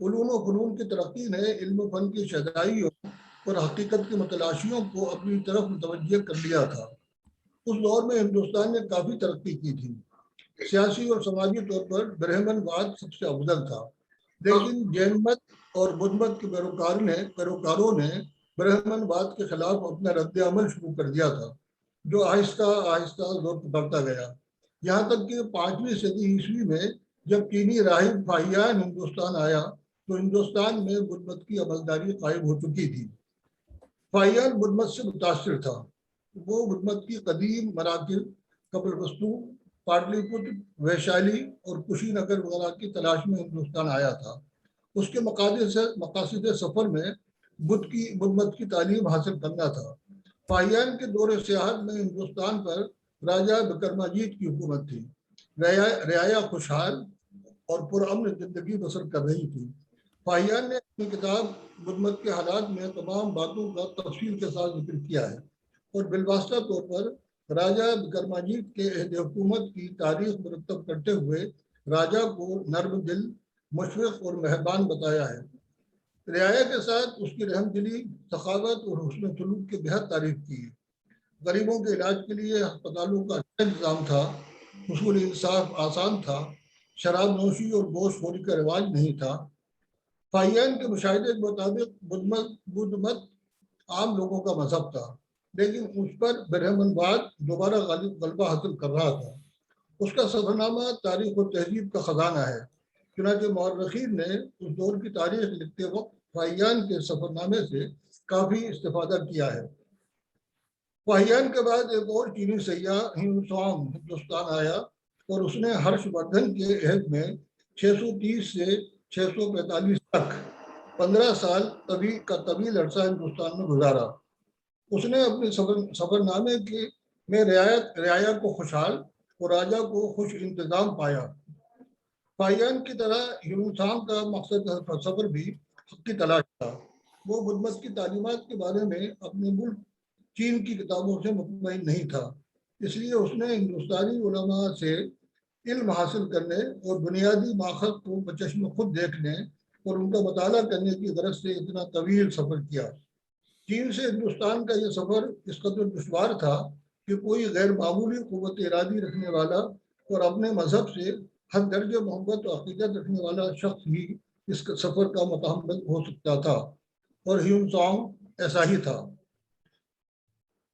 علوم و فنون کی ترقی نے علم و فن کی شیدائیوں اور حقیقت کی متلاشیوں کو اپنی طرف متوجہ کر لیا تھا۔ اس دور میں ہندوستان نے کافی ترقی کی تھی، سیاسی اور سماجی طور پر برہمن واد سب سے افضل تھا، لیکن جین مت اور بدھ مت کے پیروکاروں نے برہمن واد کے خلاف اپنا رد عمل شروع کر دیا تھا، جو آہستہ آہستہ زور پکڑتا گیا، یہاں تک کہ 5ویں صدی عیسوی میں جب چینی راہب فاہیان ہندوستان آیا تو ہندوستان میں بدھ مت کی عملداری قائم ہو چکی تھی۔ فاہیان بدھ مت سے متاثر تھا، وہ بدھ مت کی قدیم مراکز کپل وستو، پاٹلی پتر، ویشالی اور کشی نگر وغیرہ کی تلاش میں ہندوستان آیا تھا۔ اس کے مقاصد سفر میں بدھ مت کی تعلیم حاصل کرنا تھا۔ فاہیان کے دور سیاحت میں ہندوستان پر راجہ بکرماجیت کی حکومت تھی، رعایا خوشحال اور پرامن زندگی بسر کر رہی تھی۔ فاہیان نے اپنی کتاب بدھ مت کے حالات میں تمام باتوں کا تفصیل کے ساتھ ذکر کیا ہے، اور بالواسطہ طور پر راجہ بکرماجیت کے عہد حکومت کی تاریخ مرتب کرتے ہوئے راجہ کو نرم دل، مشفق اور مہربان بتایا ہے۔ رعایا کے ساتھ اس کی رحم دلی، سخاوت اور حسن سلوک کی بہت تعریف کی ہے۔ غریبوں کے علاج کے لیے ہسپتالوں کا اچھا انتظام تھا، حصول انصاف آسان تھا، شراب نوشی اور گوشت خوری کا رواج نہیں تھا۔ فاہیان کے مشاہدے کے مطابق بدھ مت عام لوگوں کا مذہب تھا، لیکن اس پر برہمن واد دوبارہ غلبہ حاصل کر رہا تھا۔ اس کا سفرنامہ تاریخ و تہذیب کا خزانہ ہے، چنانچہ مورخین نے اس دور کی تاریخ لکھتے وقت فاہیان کے سفرنامے سے کافی استفادہ کیا ہے۔ فاہیان کے بعد ایک اور چینی سیاح ہیونسانگ ہندوستان آیا، اور اس نے ہرش وردھن کے عہد میں 630 سے 645 تک 15 سال کا طویل عرصہ ہندوستان میں گزارا۔ اس نے اپنے سفر نامے میں رعایا کو خوشحال اور راجہ کو خوش انتظام پایا۔ فاہیان کی طرح ہیونسانگ کا مقصد سفر بھی حق کی تلاش تھا۔ وہ بدھ مت کی تعلیمات کے بارے میں اپنے ملک چین کی کتابوں سے مطمئن نہیں تھا، اس لیے اس نے ہندوستانی علماء سے علم حاصل کرنے اور بنیادی ماخذ کو بچشم خود دیکھنے اور ان کا مطالعہ کرنے کی غرض سے اتنا طویل سفر کیا۔ چین سے ہندوستان کا یہ سفر اس قدر دشوار تھا کہ کوئی غیر معمولی قوت ارادی رکھنے والا اور اپنے مذہب سے حد درجے محبت و عقیدت رکھنے والا شخص ہی اس سفر کا متحمل ہو سکتا تھا، اور ہیونسانگ ایسا ہی تھا۔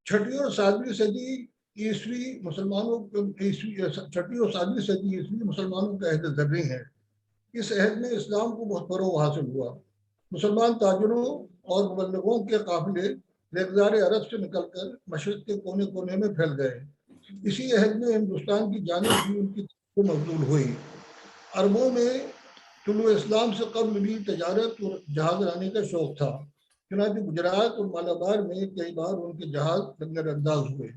6ویں اور 7ویں صدی عیسوی مسلمانوں کا عہد زرعی ہے۔ اس عہد میں اسلام کو بہت فروغ حاصل ہوا۔ مسلمان تاجروں اور مبلغوں کے قافلے ریگزار عرب سے نکل کر مشرق کے کونے کونے میں پھیل گئے۔ اسی عہد میں ہندوستان کی جانب بھی ان کی مقبول ہوئی۔ عربوں میں طلوع اسلام سے قبل بھی تجارت اور جہاز رانی کا شوق تھا، چنانچہ گجرات اور مالابار میں کئی بار ان کے جہاز لنگر انداز ہوئے۔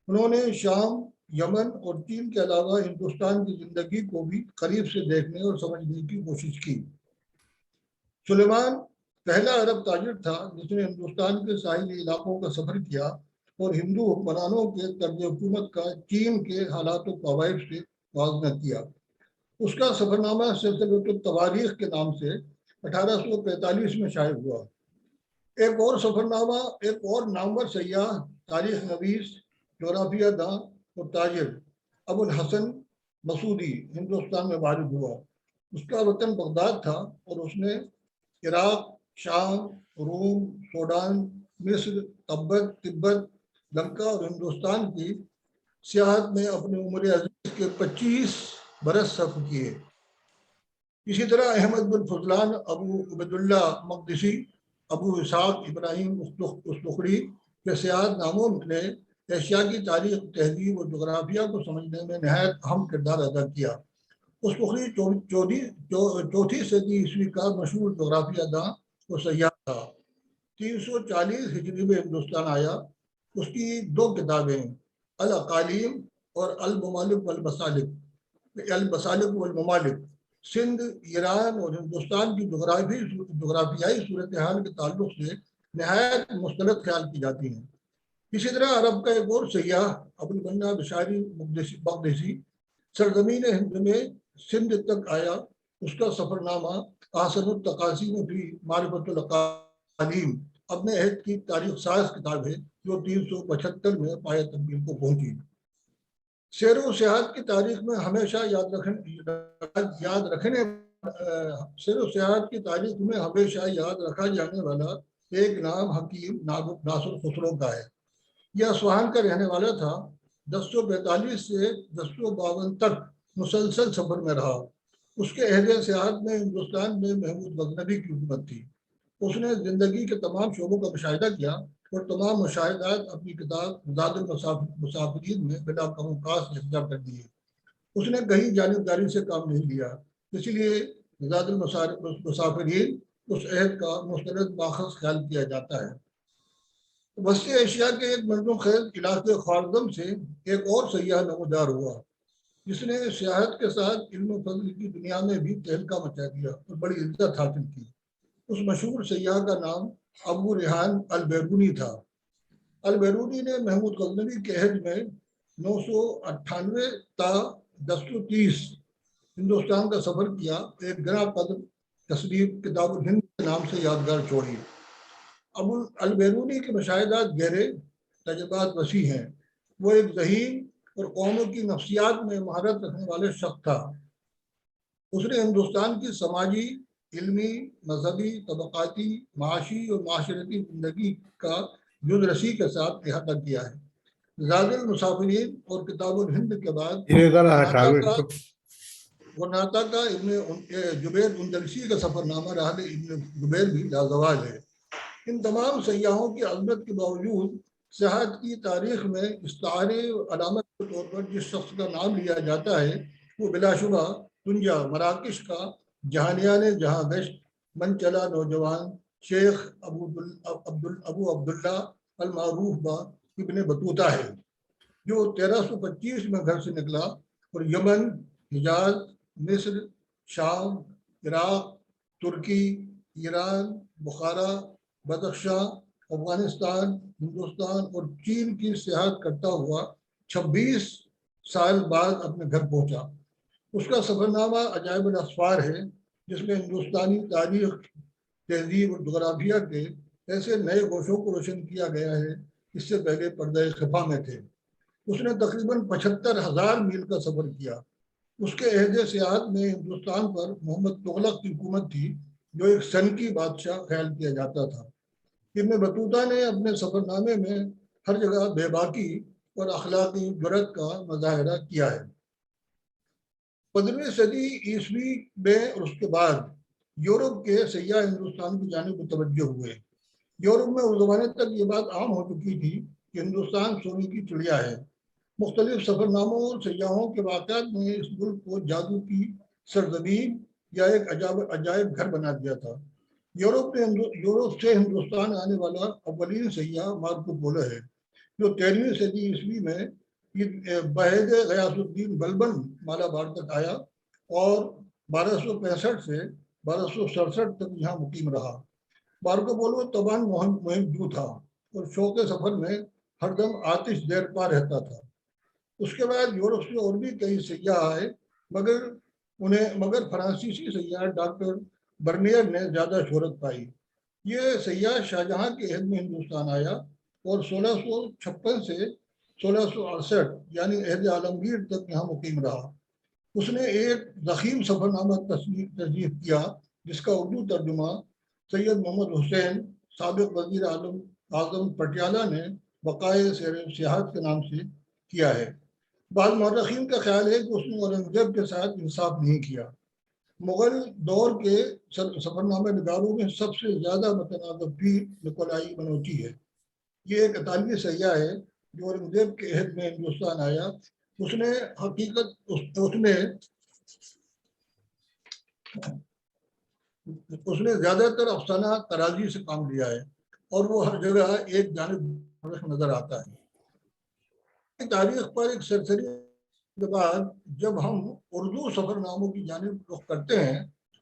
انہوں نے شام، یمن اور چین کے علاوہ ہندوستان کی زندگی کو بھی قریب سے دیکھنے اور سمجھنے کی کوشش کی۔ سلیمان پہلا عرب تاجر تھا جس نے ہندوستان کے ساحلی علاقوں کا سفر کیا اور ہندو حکمرانوں کے طرز حکومت کا چین کے حالات و قواعد سے موازنہ کیا۔ اس کا سفرنامہ سلسلۃ التواریخ کے نام سے 1845 میں شائع ہوا۔ ایک اور نامور سیاح، تاریخ نویس، جغرافیہ داں اور تاجر ابو الحسن مسعودی ہندوستان میں وارد ہوا۔ اس کا وطن بغداد تھا اور اس نے عراق، شام، روم، سوڈان، مصر، تبت، لنکا اور ہندوستان کی سیاحت میں اپنی عمر عزیز کے 25 برس صرف کیے۔ اسی طرح احمد بن فضلان، ابو عبید اللہ مقدسی، ابو اسحاق ابراہیم اسلخری کے سیاحت ناموں نے ایشیا کی تاریخ، تہذیب اور جغرافیہ کو سمجھنے میں نہایت اہم کردار ادا کیا۔ اسلخری 4ویں صدی عیسوی کا مشہور جغرافیہ داں اور سیاح تھا۔ 340 ہجری میں ہندوستان آیا۔ اس کی 2 کتابیں الاقالیم اور المسالک والممالک سندھ، ایران اور ہندوستان کی جغرافیائی صورتحال کے تعلق سے نہایت مستند خیال کی جاتی ہیں۔ اسی طرح عرب کا ایک اور سیاح ابوالبنا بشاری مقدسی سرزمین ہند میں سندھ تک آیا۔ اس کا سفر نامہ آسن التقاسیم فی معرفت الاقالیم اپنے عہد کی تاریخ ساز کتاب ہے جو 375 میں پایہ تکمیل کو پہنچی۔ سیر و سیاحت کی تاریخ میں ہمیشہ یاد رکھنے سیر و سیاحت کی تاریخ میں ہمیشہ یاد رکھا جانے والا ایک نام حکیم ناصر خسرو کا ہے۔ یہ اصفہان کا رہنے والا تھا۔ 1042 سے 1052 تک مسلسل سفر میں رہا۔ اس کے عہد سیاحت میں ہندوستان میں محمود غزنوی کی حکومت تھی۔ اس نے زندگی کے تمام شعبوں کا مشاہدہ کیا اور تمام مشاہدات اپنی کتاب زاد المسافرین میں بلا کم و کاس یکجا کر دیے۔ اس نے کہیں جانبداری سے کام نہیں لیا، اسی لیے زاد المسافرین اس عہد کا مستند ماخذ خیال کیا جاتا ہے۔ وسطی ایشیا کے ایک مردم خیز علاقے خوارزم سے ایک اور سیاح نمودار ہوا جس نے سیاحت کے ساتھ علم و فضل کی دنیا میں بھی تہلکہ مچا دیا اور بڑی عزت حاصل کی۔ اس مشہور سیاح کا نام ابو ریحان البیرونی تھا۔ البیرونی نے محمود غزنوی کے عہد میں 998 تا 1030 ہندوستان کا سفر کیا۔ ایک گراں قدر تصنیف کتاب الہند کے نام سے یادگار چھوڑی۔ ابو البیرونی کے مشاہدات گہرے، تجربات وسیع ہیں۔ وہ ایک ذہین اور قوموں کی نفسیات میں مہارت رکھنے والے شخص تھا۔ اس نے ہندوستان کی سماجی، علمی، مذہبی، طبقاتی، معاشی اور معاشرتی زندگی کا جز رسی کے ساتھ احاطہ کیا ہے۔ زاد المسافرین اور کتاب الہند کے بعد ناتا کا ابن جبیر اندلسی کا سفر نامہ رحل ابن جبیر بھی لازوال ہے۔ ان تمام سیاحوں کی عظمت کے باوجود سیاحت کی تاریخ میں استعارے اور علامت کے طور پر جس شخص کا نام لیا جاتا ہے وہ بلا شبہ تنجا مراکش کا جہانیان جہاں گشت من چلا نوجوان شیخ ابو عبداللہ المعروف با ابن بطوطہ ہے، جو 1325 میں گھر سے نکلا اور یمن، حجاز، مصر، شام، عراق، ترکی، ایران، بخارا، بدخشاں، افغانستان، ہندوستان اور چین کی سیاحت کرتا ہوا 26 سال بعد اپنے گھر پہنچا۔ اس کا سفر نامہ عجائب الاسفار ہے، جس میں ہندوستانی تاریخ، تہذیب اور جغرافیہ کے ایسے نئے گوشوں کو روشن کیا گیا ہے اس سے پہلے پردہ خفا میں تھے۔ اس نے تقریباً 75,000 میل کا سفر کیا۔ اس کے عہد سیاحت میں ہندوستان پر محمد تغلق کی حکومت تھی، جو ایک سنکی بادشاہ خیال کیا جاتا تھا۔ ابن بطوطہ نے اپنے سفر نامے میں ہر جگہ بے باکی اور اخلاقی جرأت کا مظاہرہ کیا ہے۔ 15ویں صدی عیسوی میں اور اس کے بعد یورپ کے سیاح ہندوستان کی جانب متوجہ ہوئے۔ یورپ میں اس زمانے تک یہ بات عام ہو چکی تھی کہ ہندوستان سونے کی چڑیا ہے۔ مختلف سفر ناموں اور سیاحوں کے واقعات نے اس ملک کو جادو کی سرزمین یا ایک عجائب گھر بنا دیا تھا۔ یورپ سے ہندوستان آنے والا اولین سیاح مارکو پولو ہے، جو 13ویں صدی عیسوی میں بحیرہ غیاث الدین بلبن مالابار تک آیا اور 1265 سے 1267 تک یہاں مقیم رہا۔ مارکو پولو طبعاً مہم جو تھا اور شوق سفر میں ہر دم آتش دیر پا رہتا تھا۔ اس کے بعد یورپ سے اور بھی کئی سیاح آئے، مگر فرانسیسی سیاح ڈاکٹر برنیئر نے زیادہ شہرت پائی۔ یہ سیاح شاہجہاں کے عہد میں ہندوستان آیا اور 1656 سے 1668 یعنی عہد عالمگیر تک یہاں مقیم رہا۔ اس نے ایک ضخیم سفر نامہ تصنیف کیا جس کا اردو ترجمہ سید محمد حسین سابق وزیر اعظم پٹیالہ نے بقائے سیاحت کے نام سے کیا ہے۔ بعض مورخین کا خیال ہے کہ اس نے اورنگزیب کے ساتھ انصاف نہیں کیا۔ مغل دور کے سفر نامہ نگاروں میں سب سے زیادہ متنازع پیر نکولائی منوچی ہے۔ یہ ایک اطالوی سیاح ہے جو اورنگزیب کے عہد میں ہندوستان آیا۔ اس نے زیادہ تر افسانہ ترازی سے کام لیا ہے اور وہ ہر جگہ ایک جانب نظر آتا ہے۔ تاریخ پر ایک سرسری کے بعد جب ہم اردو سفر ناموں کی جانب رخ کرتے ہیں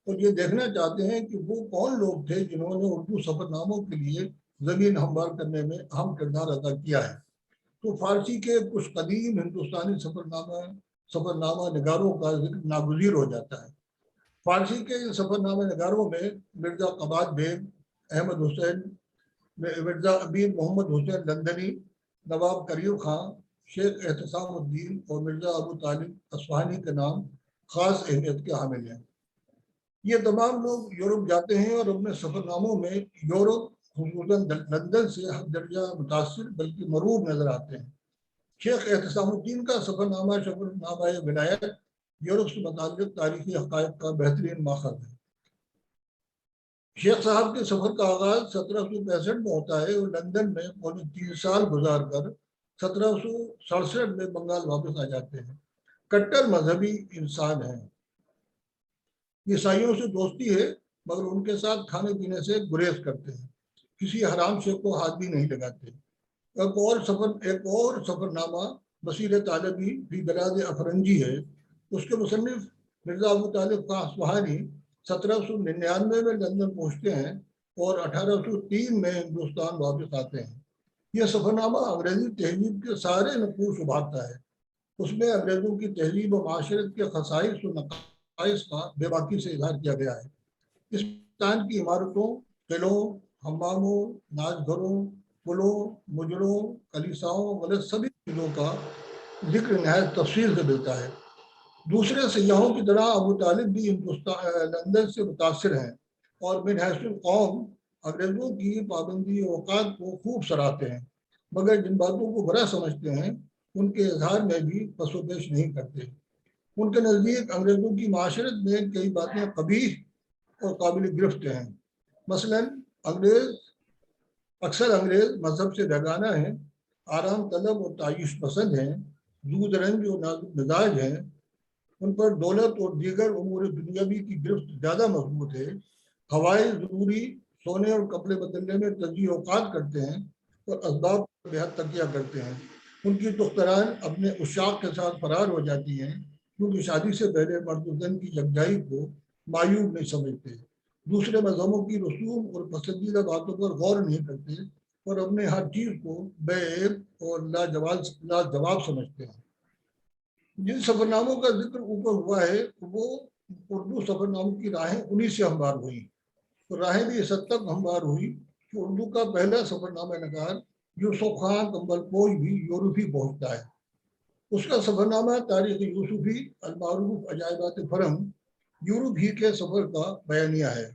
اور یہ دیکھنا چاہتے ہیں کہ وہ کون لوگ تھے جنہوں نے اردو سفر ناموں کے لیے زمین ہموار کرنے میں اہم کردار ادا کیا ہے، تو فارسی کے کچھ قدیم ہندوستانی سفر نامہ نگاروں کا ذکر ناگزیر ہو جاتا ہے۔ فارسی کے ان سفر نامہ نگاروں میں مرزا قباد بیگ، احمد حسین، مرزا امیر محمد حسین لندنی، نواب کریم خان، شیخ احتسام الدین اور مرزا ابو طالب اصفہانی کے نام خاص اہمیت کے حامل ہیں۔ یہ تمام لوگ یورپ جاتے ہیں اور اپنے سفر ناموں میں یورپ خصوصاً لندن سے حد درجہ متاثر بلکہ مرعوب نظر آتے ہیں۔ شیخ احتسام الدین کا سفر نامہ ولایت یورپ سے متعلق تاریخی حقائق کا بہترین ماخذ ہے۔ شیخ صاحب کے سفر کا آغاز 1765 میں ہوتا ہے اور لندن میں پونے 3 سال گزار کر 1767 میں بنگال واپس آ جاتے ہیں۔ کٹر مذہبی انسان ہیں، عیسائیوں سے دوستی ہے مگر ان کے ساتھ کھانے پینے سے گریز کرتے ہیں، کسی حرام شے کو ہاتھ بھی نہیں لگاتے۔ ایک اور سفر نامہ بصیر طالبی فی بلاد افرنجی ہے۔ اس کے مصنف مرزا ابو طالب خان اصفہانی 1799 میں لندن پہنچتے ہیں اور 1803 میں ہندوستان واپس آتے ہیں۔ یہ سفر نامہ انگریزی تہذیب کے سارے نقوش ابھارتا ہے۔ اس میں انگریزوں کی تہذیب و معاشرت کے خصائص و نقائص کا بے باکی سے اظہار کیا گیا ہے۔ اس ہندوستان کی عمارتوں، قلعوں، حماموں، ناچ گھروں، پلوں، مجروں، کلیساؤں وغیرہ سبھی چیزوں کا ذکر نہایت تفصیل سے ملتا ہے۔ دوسرے سیاحوں کی طرح ابو طالب بھی لندن سے متاثر ہیں اور من حیث القوم انگریزوں کی پابندی اوقات کو خوب سراہتے ہیں، مگر جن باتوں کو برا سمجھتے ہیں ان کے اظہار میں بھی پس و پیش نہیں کرتے۔ ان کے نزدیک انگریزوں کی معاشرت میں کئی باتیں قبیح اور قابل گرفت ہیں۔ مثلاً اکثر انگریز مذہب سے بیگانہ ہیں، آرام طلب اور تعیش پسند ہیں، زود رنج اور نازک مزاج ہیں، ان پر دولت اور دیگر امور دنیاوی کی گرفت زیادہ مضبوط ہے، ہوائی ضروری سونے اور کپڑے بدلنے میں تضییع اوقات کرتے ہیں اور اسباب پر بے حد تکیہ کرتے ہیں۔ ان کی دختران اپنے عشاق کے ساتھ فرار ہو جاتی ہیں کیونکہ شادی سے پہلے مرد و زن کی یکجائی کو معیوب نہیں سمجھتے، دوسرے مذہبوں کی رسوم اور پسندیدہ باتوں پر غور نہیں کرتے اور اپنے ہر چیز کو بے عیب اور لاجواب سمجھتے ہیں۔ جن سفر ناموں کا ذکر اوپر ہوا ہے وہ اردو سفر ناموں کی راہیں انہی سے ہموار ہوئی، تو راہیں بھی اس حد تک ہموار ہوئی کہ اردو کا پہلا سفر نامہ نگار یوسف خان کمبل پوش بھی یورپ ہی پہنچتا ہے۔ اس کا سفر نامہ تاریخ یوسفی المعروف عجائبات فرنگ یورپ ہی کے سفر کا بیانیہ ہے۔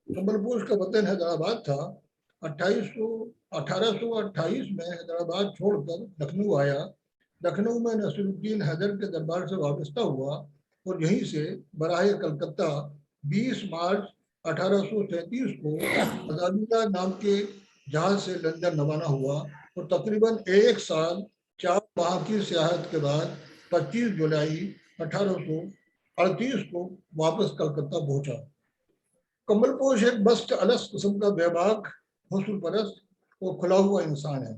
کمبل پوش کا وطن حیدرآباد تھا۔ 1828 میں حیدرآباد چھوڑ کر لکھنؤ آیا، لکھنؤ میں نصیر الدین حیدر کے دربار سے وابستہ ہوا اور یہیں سے براہ کلکتہ 20 مارچ 1837 کو ازادیہ نام کے جہاز سے لندن روانہ ہوا اور تقریباً 1 سال 4 ماہ کی سیاحت کے بعد 25 جولائی 1838 کو واپس کلکتہ پہنچا۔ کمبل پوش ایک بست الس قسم کا بے باک، حسن پرست اور کھلا ہوا انسان ہے۔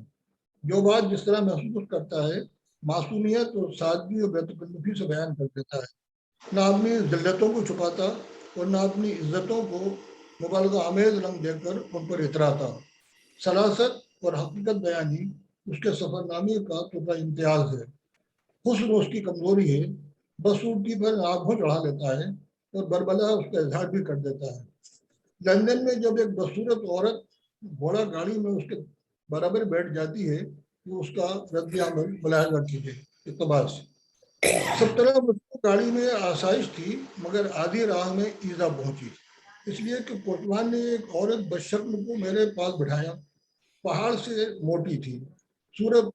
جو بات جس طرح محسوس کرتا ہے معصومیت اور سادگی اور بے تکلفی سے بیان کر دیتا ہے، نہ اپنی ذلتوں کو چھپاتا اور نہ اپنی عزتوں کو مبالغہ آمیز رنگ دے کر ان پر اتراتا۔ سلاست اور حقیقت بیانی اس کے سفر نامے کا طبع امتیاز ہے۔ حسن اس کی کمزوری ہے، بدسورتی پر آنکھوں چڑھا لیتا ہے اور بربلا اس کا اظہار بھی کر دیتا ہے۔ لندن میں جب ایک بدصورت عورت گھوڑا گاڑی میں اس کے برابر بیٹھ جاتی ہے تو اس کا رد عمل ملاحظہ کیجیے۔ اقتباس: سب طرح گاڑی میں آسائش تھی مگر آدھی راہ میں ایزا پہنچی، اس لیے کہ کوٹوان نے ایک عورت بدشکل کو میرے پاس بٹھایا، پہاڑ سے موٹی تھی، صورت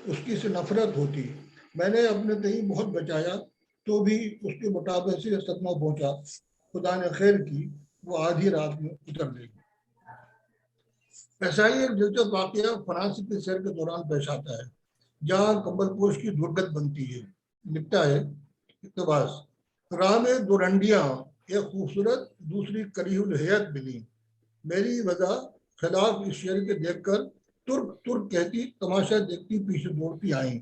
اس کی سے نفرت ہوتی، میں نے اپنے تئیں بہت بچایا تو بھی اس کے مطابق سے صدمہ پہنچا، خدا نے خیر کی وہ آدھی رات میں اتر گئی۔ ایسا ہی ایک دلچسپ واقعہ فرانس کے سیر کے دوران پیش آتا ہے جہاں کمبل پوش کی درگت بنتی ہے۔ لکھتا ہے اقتباس: راہ میں دو رنڈیاں، ایک خوبصورت دوسری کریح الہیئت ملی، میری وجہ خلاف اس شعر کے دیکھ کر ترک ترک کہتی تماشا دیکھتی پیچھے دوڑتی آئیں،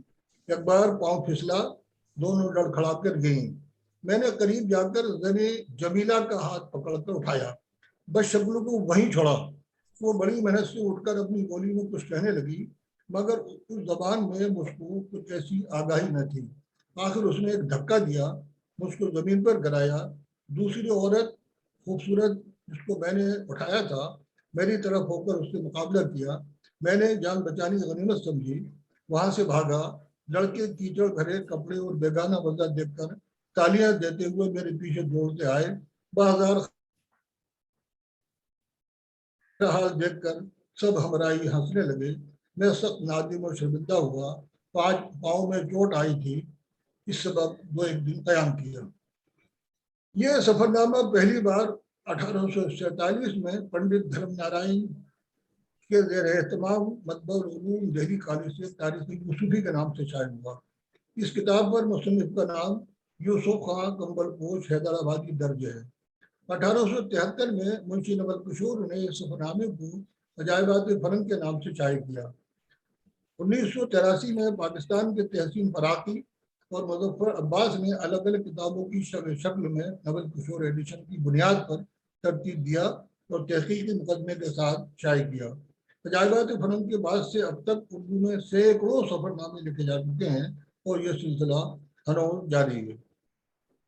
ایک بار پاؤں پھسلا، دونوں لڑکھڑا کر گئیں، میں نے قریب جا کر زنے جمیلہ کا ہاتھ پکڑ کر اٹھایا، بس شکل کو وہیں چھوڑا، وہ بڑی محنت سے اٹھ کر اپنی بولی میں کچھ کہنے لگی مگر اس زبان میں مجھ کو کچھ ایسی آگاہی نہ تھی، آخر اس نے ایک دھکا دیا، مجھ کو زمین پر گرایا، دوسری عورت خوبصورت جس کو میں نے اٹھایا تھا میری طرف ہو کر اس سے مقابلہ کیا. میں نے جان بچانی غنیمت سمجھی, وہاں سے بھاگا. لڑکے کیچڑ بھرے کپڑے اور بیگانہ منظر دیکھ کر تالیاں دیتے ہوئے میرے پیچھے دوڑتے آئے. بازار حال دیکھ کر سب ہمرائی ہنسنے لگے. میں سخت نادم اور شرمندہ ہوا. پاؤں میں چوٹ آئی تھی, اس سبب وہ ایک دن قیام کیا. یہ سفر نامہ پہلی بار 1847 میں پنڈت دھرم نارائن کے زیر اہتمام مطبع العلوم دہلی کالج سے تاریخ یوسفی کے نام سے شائع ہوا. اس کتاب پر مصنف کا نام یوسف خان کمبل پوش حیدرآبادی درج ہے. 1873 میں منشی نول کشور نے اس سفر نامے کو عجائبات فن کے نام سے شائع کیا. 1983 میں پاکستان کے تحسین فراقی اور مظفر عباس نے الگ الگ کتابوں کی شکل میں نول کشور ایڈیشن کی بنیاد پر ترتیب دیا اور تحقیقی مقدمے کے ساتھ شائع کیا. عجائبات فن کے بعد سے اب تک اردو میں سینکڑوں سفر نامے لکھے جا چکے ہیں اور یہ سلسلہ ہنوز جاری ہے.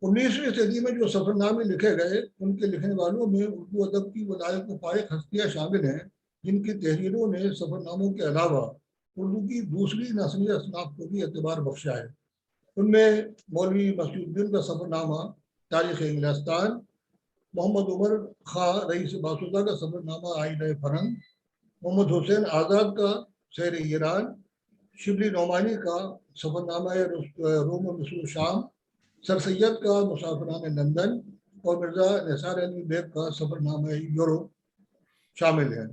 19ویں صدی میں جو سفر نامے لکھے گئے ان کے لکھنے والوں میں اردو ادب کی ولائق و فائق ہستیاں شامل ہیں جن کی تحریروں نے سفر ناموں کے علاوہ اردو کی دوسری نسلی اصناف کو بھی اعتبار بخشا ہے. ان میں مولوی مسعود الدین کا سفر نامہ تاریخ انگلستان, محمد عمر خاں رئیس باسودہ کا سفر نامہ آئینہ فرنگ, محمد حسین آزاد کا سیر ایران, شبلی نعمانی کا سفر نامہ روم و مصر شام, سر سید کا مسافران لندن اور مرزا نثار علی بیگ کا سفر نامہ یورپ شامل ہیں.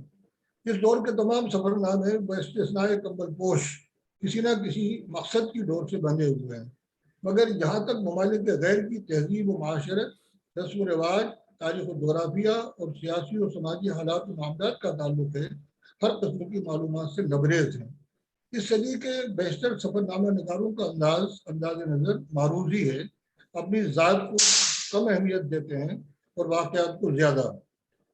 اس دور کے تمام سفر نامے باستثناء کمبل پوش کسی نہ کسی مقصد کی ڈور سے بندھے ہوئے ہیں, مگر جہاں تک ممالک غیر کی تہذیب و معاشرت, رسم و رواج, تاریخ و جغرافیہ اور سیاسی و سماجی حالات و معاملات کا تعلق ہے ہر قسم کی معلومات سے لبریز ہیں. اس صدی کے بیشتر سفر نامہ نگاروں کا انداز نظر معروضی ہے, اپنی ذات کو کم اہمیت دیتے ہیں اور واقعات کو زیادہ.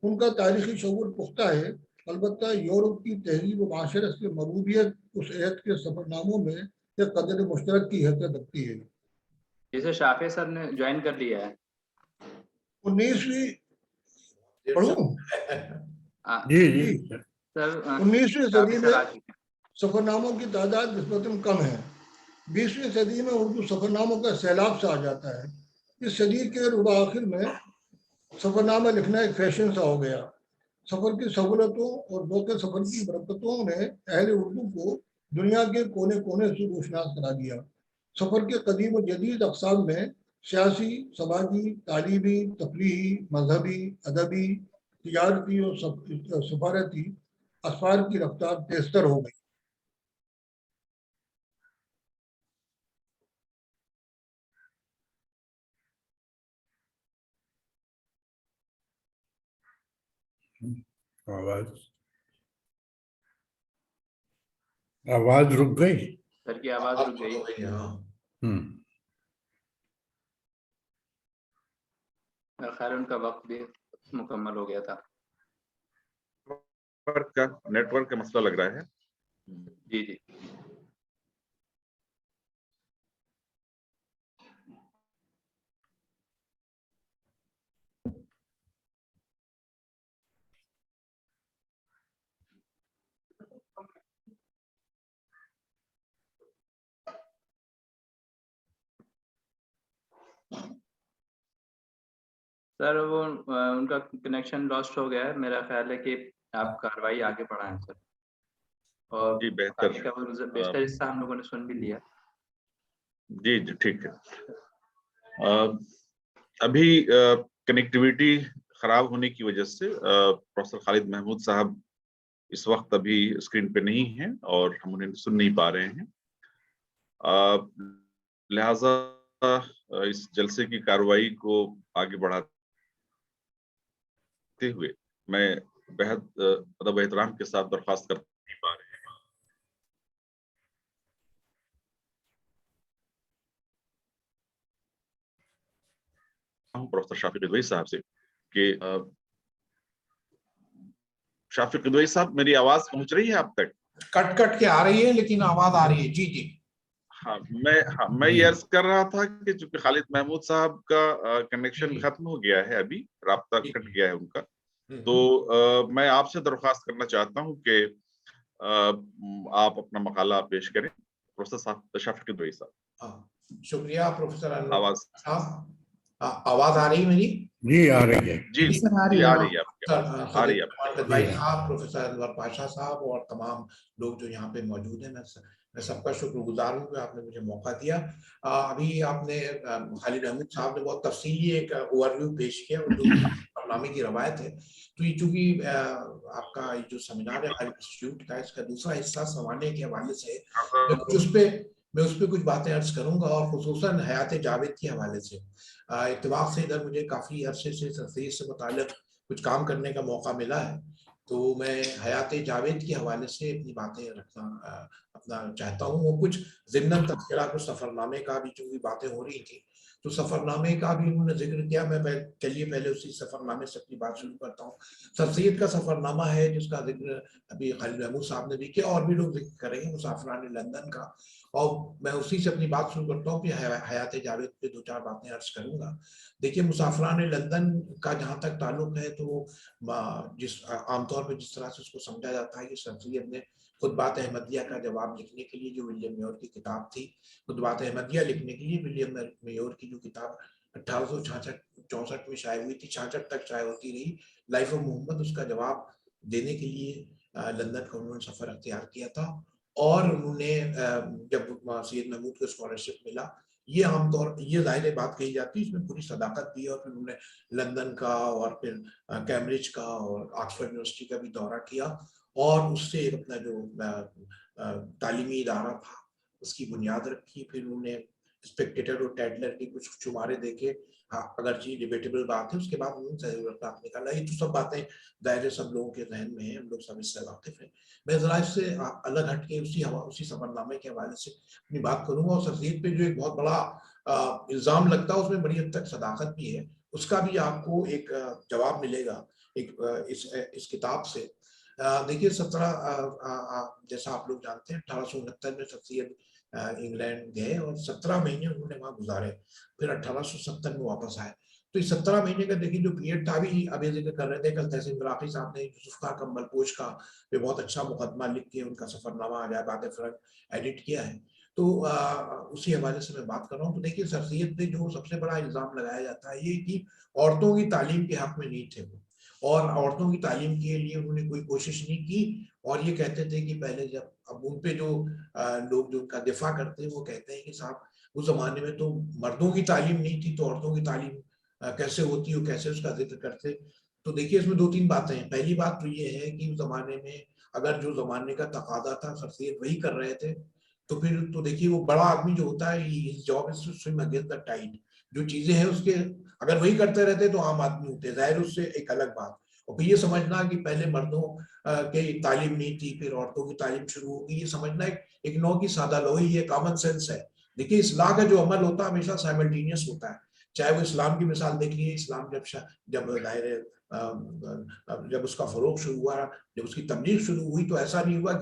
ان کا تاریخی شعور پختہ ہے, البتہ یورپ کی تہذیب و معاشرت سے مربوبیت اس عہد کے سفر ناموں میں ایک قدر مشترک کی حیثیت رکھتی ہے. جسے شافی صاحب نے جوائن کر لیا ہے. 19ویں پڑھوں جی سر 19ویں صدی میں شافی سفر ناموں کی تعداد نسبتاً کم ہے. 20ویں صدی میں اردو سفر ناموں کا سیلاب سے آ جاتا ہے. اس صدی کے ربع آخر میں سفر نامہ لکھنا ایک فیشن سا ہو گیا. سفر کی سہولتوں اور ذوق سفر کی برکتوں نے اہل اردو کو دنیا کے کونے کونے سے روشناس کرا دیا. سفر کے قدیم و جدید اقسام میں سیاسی, سماجی, تعلیمی, تفریحی, مذہبی, ادبی, تجارتی اور سفارتی اسفار کی رفتار تیزتر ہو گئی. آواز رک گئی. سر کی آواز رک گئی. خیر ان کا وقت بھی مکمل ہو گیا تھا. نیٹ ورک کا مسئلہ لگ رہا ہے. جی جی سر وہ ان کا کنیکشن لاسٹ ہو گیا ہے. میرا خیال ہے کہ آپ کاروائی آگے بڑھائیں سر. اور جی بہتر بیشتر حصہ ہم لوگوں نے سن بھی لیا. جی جی ٹھیک ہے. ابھی کنیکٹیویٹی خراب ہونے کی وجہ سے پروفیسر خالد محمود صاحب اس وقت ابھی اسکرین پہ نہیں ہیں اور ہم انہیں سن نہیں پا رہے ہیں. لہذا اس جلسے کی کارروائی کو آگے بڑھاتے ہوئے میں بہت ادب و احترام کے ساتھ درخواست کر نہیں پا رہے ہیں پروفیسر شافی قدوئی صاحب سے کہ شافی قدوئی صاحب میری آواز پہنچ رہی ہے آپ تک؟ کٹ کٹ کے آ رہی ہے لیکن آواز آ رہی ہے. جی جی ہاں میں یہ عرض کر رہا تھا کہ چونکہ خالد محمود صاحب کا کنیکشن ختم ہو گیا ہے، ابھی رابطہ کٹ گیا ہے ان کا، تو میں آپ سے درخواست کرنا چاہتا ہوں کہ آپ اپنا مقالہ پیش کریں. پروفیسر شفیق الدوئی صاحب. شکریہ پروفیسر انور آواز صاحب. آواز آ رہی ہے میری؟ جی آ رہی ہے. جی آ جی رہی آ رہی ہے آپ کی آ رہی ہے. صاحب، پروفیسر انور پاشا صاحب اور تمام لوگ جو یہاں پہ موجود ہیں، میں سب کا شکر گزار ہوں کہ آپ نے مجھے موقع دیا. ابھی آپ نے خالد محمود صاحب نے بہت تفصیلی ایک اوور ویو پیش کیا اور جو برنامے کی روایت ہے، تو یہ چونکہ آپ کا جو سیمینار ہے خالد انسٹیٹیوٹ کا، اس کا دوسرا حصہ سنوارنے کے حوالے سے میں اس پہ کچھ باتیں عرض کروں گا، اور خصوصاً حیات جاوید کے حوالے سے. اتفاق سے ادھر مجھے کافی عرصے سے تفسیر سے متعلق کچھ کام کرنے کا موقع ملا ہے، تو میں حیات جاوید کے حوالے سے اپنی باتیں رکھنا اپنا چاہتا ہوں. وہ کچھ ضمن تذکرہ، کچھ سفر نامے کا بھی چونکہ باتیں ہو رہی تھی، تو سفر نامے کا بھی انہوں نے ذکر کیا. میں چلیے پہلے اسی سفر نامے سے اپنی بات شروع کرتا ہوں. سر سید کا سفر نامہ ہے جس کا ذکر ابھی خالد محمود صاحب نے بھی کیا، اور بھی لوگ ذکر کریں گے، مسافران لندن کا، اور میں اسی سے اپنی بات شروع کرتا ہوں. پھر حیات جاوید پہ دو چار باتیں عرض کروں گا. دیکھیے، مسافران لندن کا جہاں تک تعلق ہے، تو جس عام طور پہ جس طرح سے اس کو سمجھا جاتا ہے کہ سر سید نے خطبات احمدیہ کا جواب لکھنے کے لیے جو ولیم میور کی کتاب تھی، خطبات احمدیہ لکھنے کے لیے ولیم میور کی جو کتاب 1866-64 میں شائع ہوئی تھی، 66 تک شائع ہوتی رہی، لائف آف محمد، اس کا جواب دینے کے لیے لندن کا انہوں نے سفر اختیار کیا تھا. اور انہوں نے جب سید محمود کو اسکالرشپ ملا، یہ عام طور یہ ظاہر بات کہی جاتی ہے، اس میں پوری صداقت بھی ہے، اور پھر انہوں نے لندن کا اور پھر کیمبرج کا اور آکسفورڈ یونیورسٹی کا بھی دورہ کیا، اور اس سے اپنا جو تعلیمی ادارہ تھا اس کی بنیاد رکھی. پھر انہوں نے اسپیکٹیٹر اور ٹیڈلر کی کچھ شمارے دیکھے، اگرچہ ڈیبیٹیبل بات ہے، اس کے بعد انہوں نے ضرورت نکالا. یہ تو سب باتیں دائرے سب لوگوں کے ذہن میں ہیں، ہم لوگ سب اس سے واقف ہیں. میں ذرا اس سے الگ ہٹ کے اسی سفر نامے کے حوالے سے اپنی بات کروں گا. اور سر سید پہ جو ایک بہت بڑا الزام لگتا ہے، اس میں بڑی حد تک صداقت بھی ہے، اس کا بھی آپ کو ایک جواب ملے گا اس کتاب سے. دیکھیے، جیسا آپ لوگ جانتے ہیں، 1869 میں سر سید انگلینڈ گئے اور 17 مہینے انہوں نے وہاں گزارے، پھر 1870 میں واپس آئے. تو اس 17 مہینے کا دیکھیے جو پیریڈ تھا، ابھی ذکر کر رہے تھے کل تحسین براقی صاحب نے یوسف خان کمبل پوش کا پہ بہت اچھا مقدمہ لکھ کے ان کا سفر نامہ عجائبات فرنگ ایڈٹ کیا ہے، تو اسی حوالے سے میں بات کر رہا ہوں. تو دیکھیے، سر سید پہ جو سب سے بڑا الزام لگایا جاتا ہے یہ کہ عورتوں کی تعلیم کے حق میں نہیں تھے وہ، اور عورتوں کی تعلیم کے لیے انہوں نے کوئی کوشش نہیں کی. اور یہ کہتے تھے کہ پہلے جب اب ان پہ جو لوگ جو ان کا دفاع کرتے ہیں، وہ کہتے ہیں کہ صاحب اس زمانے میں تو مردوں کی تعلیم نہیں تھی، تو عورتوں کی تعلیم کیسے ہوتی ہو، کیسے اس کا ذکر کرتے. تو دیکھیے، اس میں دو تین باتیں ہیں. پہلی بات تو یہ ہے کہ اس زمانے میں اگر جو زمانے کا تقاضا تھا سر سید وہی کر رہے تھے، تو پھر تو دیکھیے وہ بڑا آدمی جو ہوتا ہے، job is to swim against the tide, جو چیزیں ہیں اس کے اگر وہی کرتے رہتے تو عام آدمی ہوتے، ظاہر اس سے ایک الگ بات. اور پھر یہ سمجھنا کہ پہلے مردوں کی تعلیم نہیں تھی پھر عورتوں کی تعلیم شروع ہوگی، یہ سمجھنا ایک نوع کی سادہ لوہی ہے، کامن سینس ہے. دیکھیے، اصلاح کا جو عمل ہوتا ہے ہمیشہ سائملٹینیس ہوتا ہے، چاہے وہ اسلام کی مثال دیکھ لیے. اسلام جب ظاہر جب اس کا فروغ شروع ہوا، جب اس کی تبلیغ شروع ہوئی، تو ایسا نہیں ہوا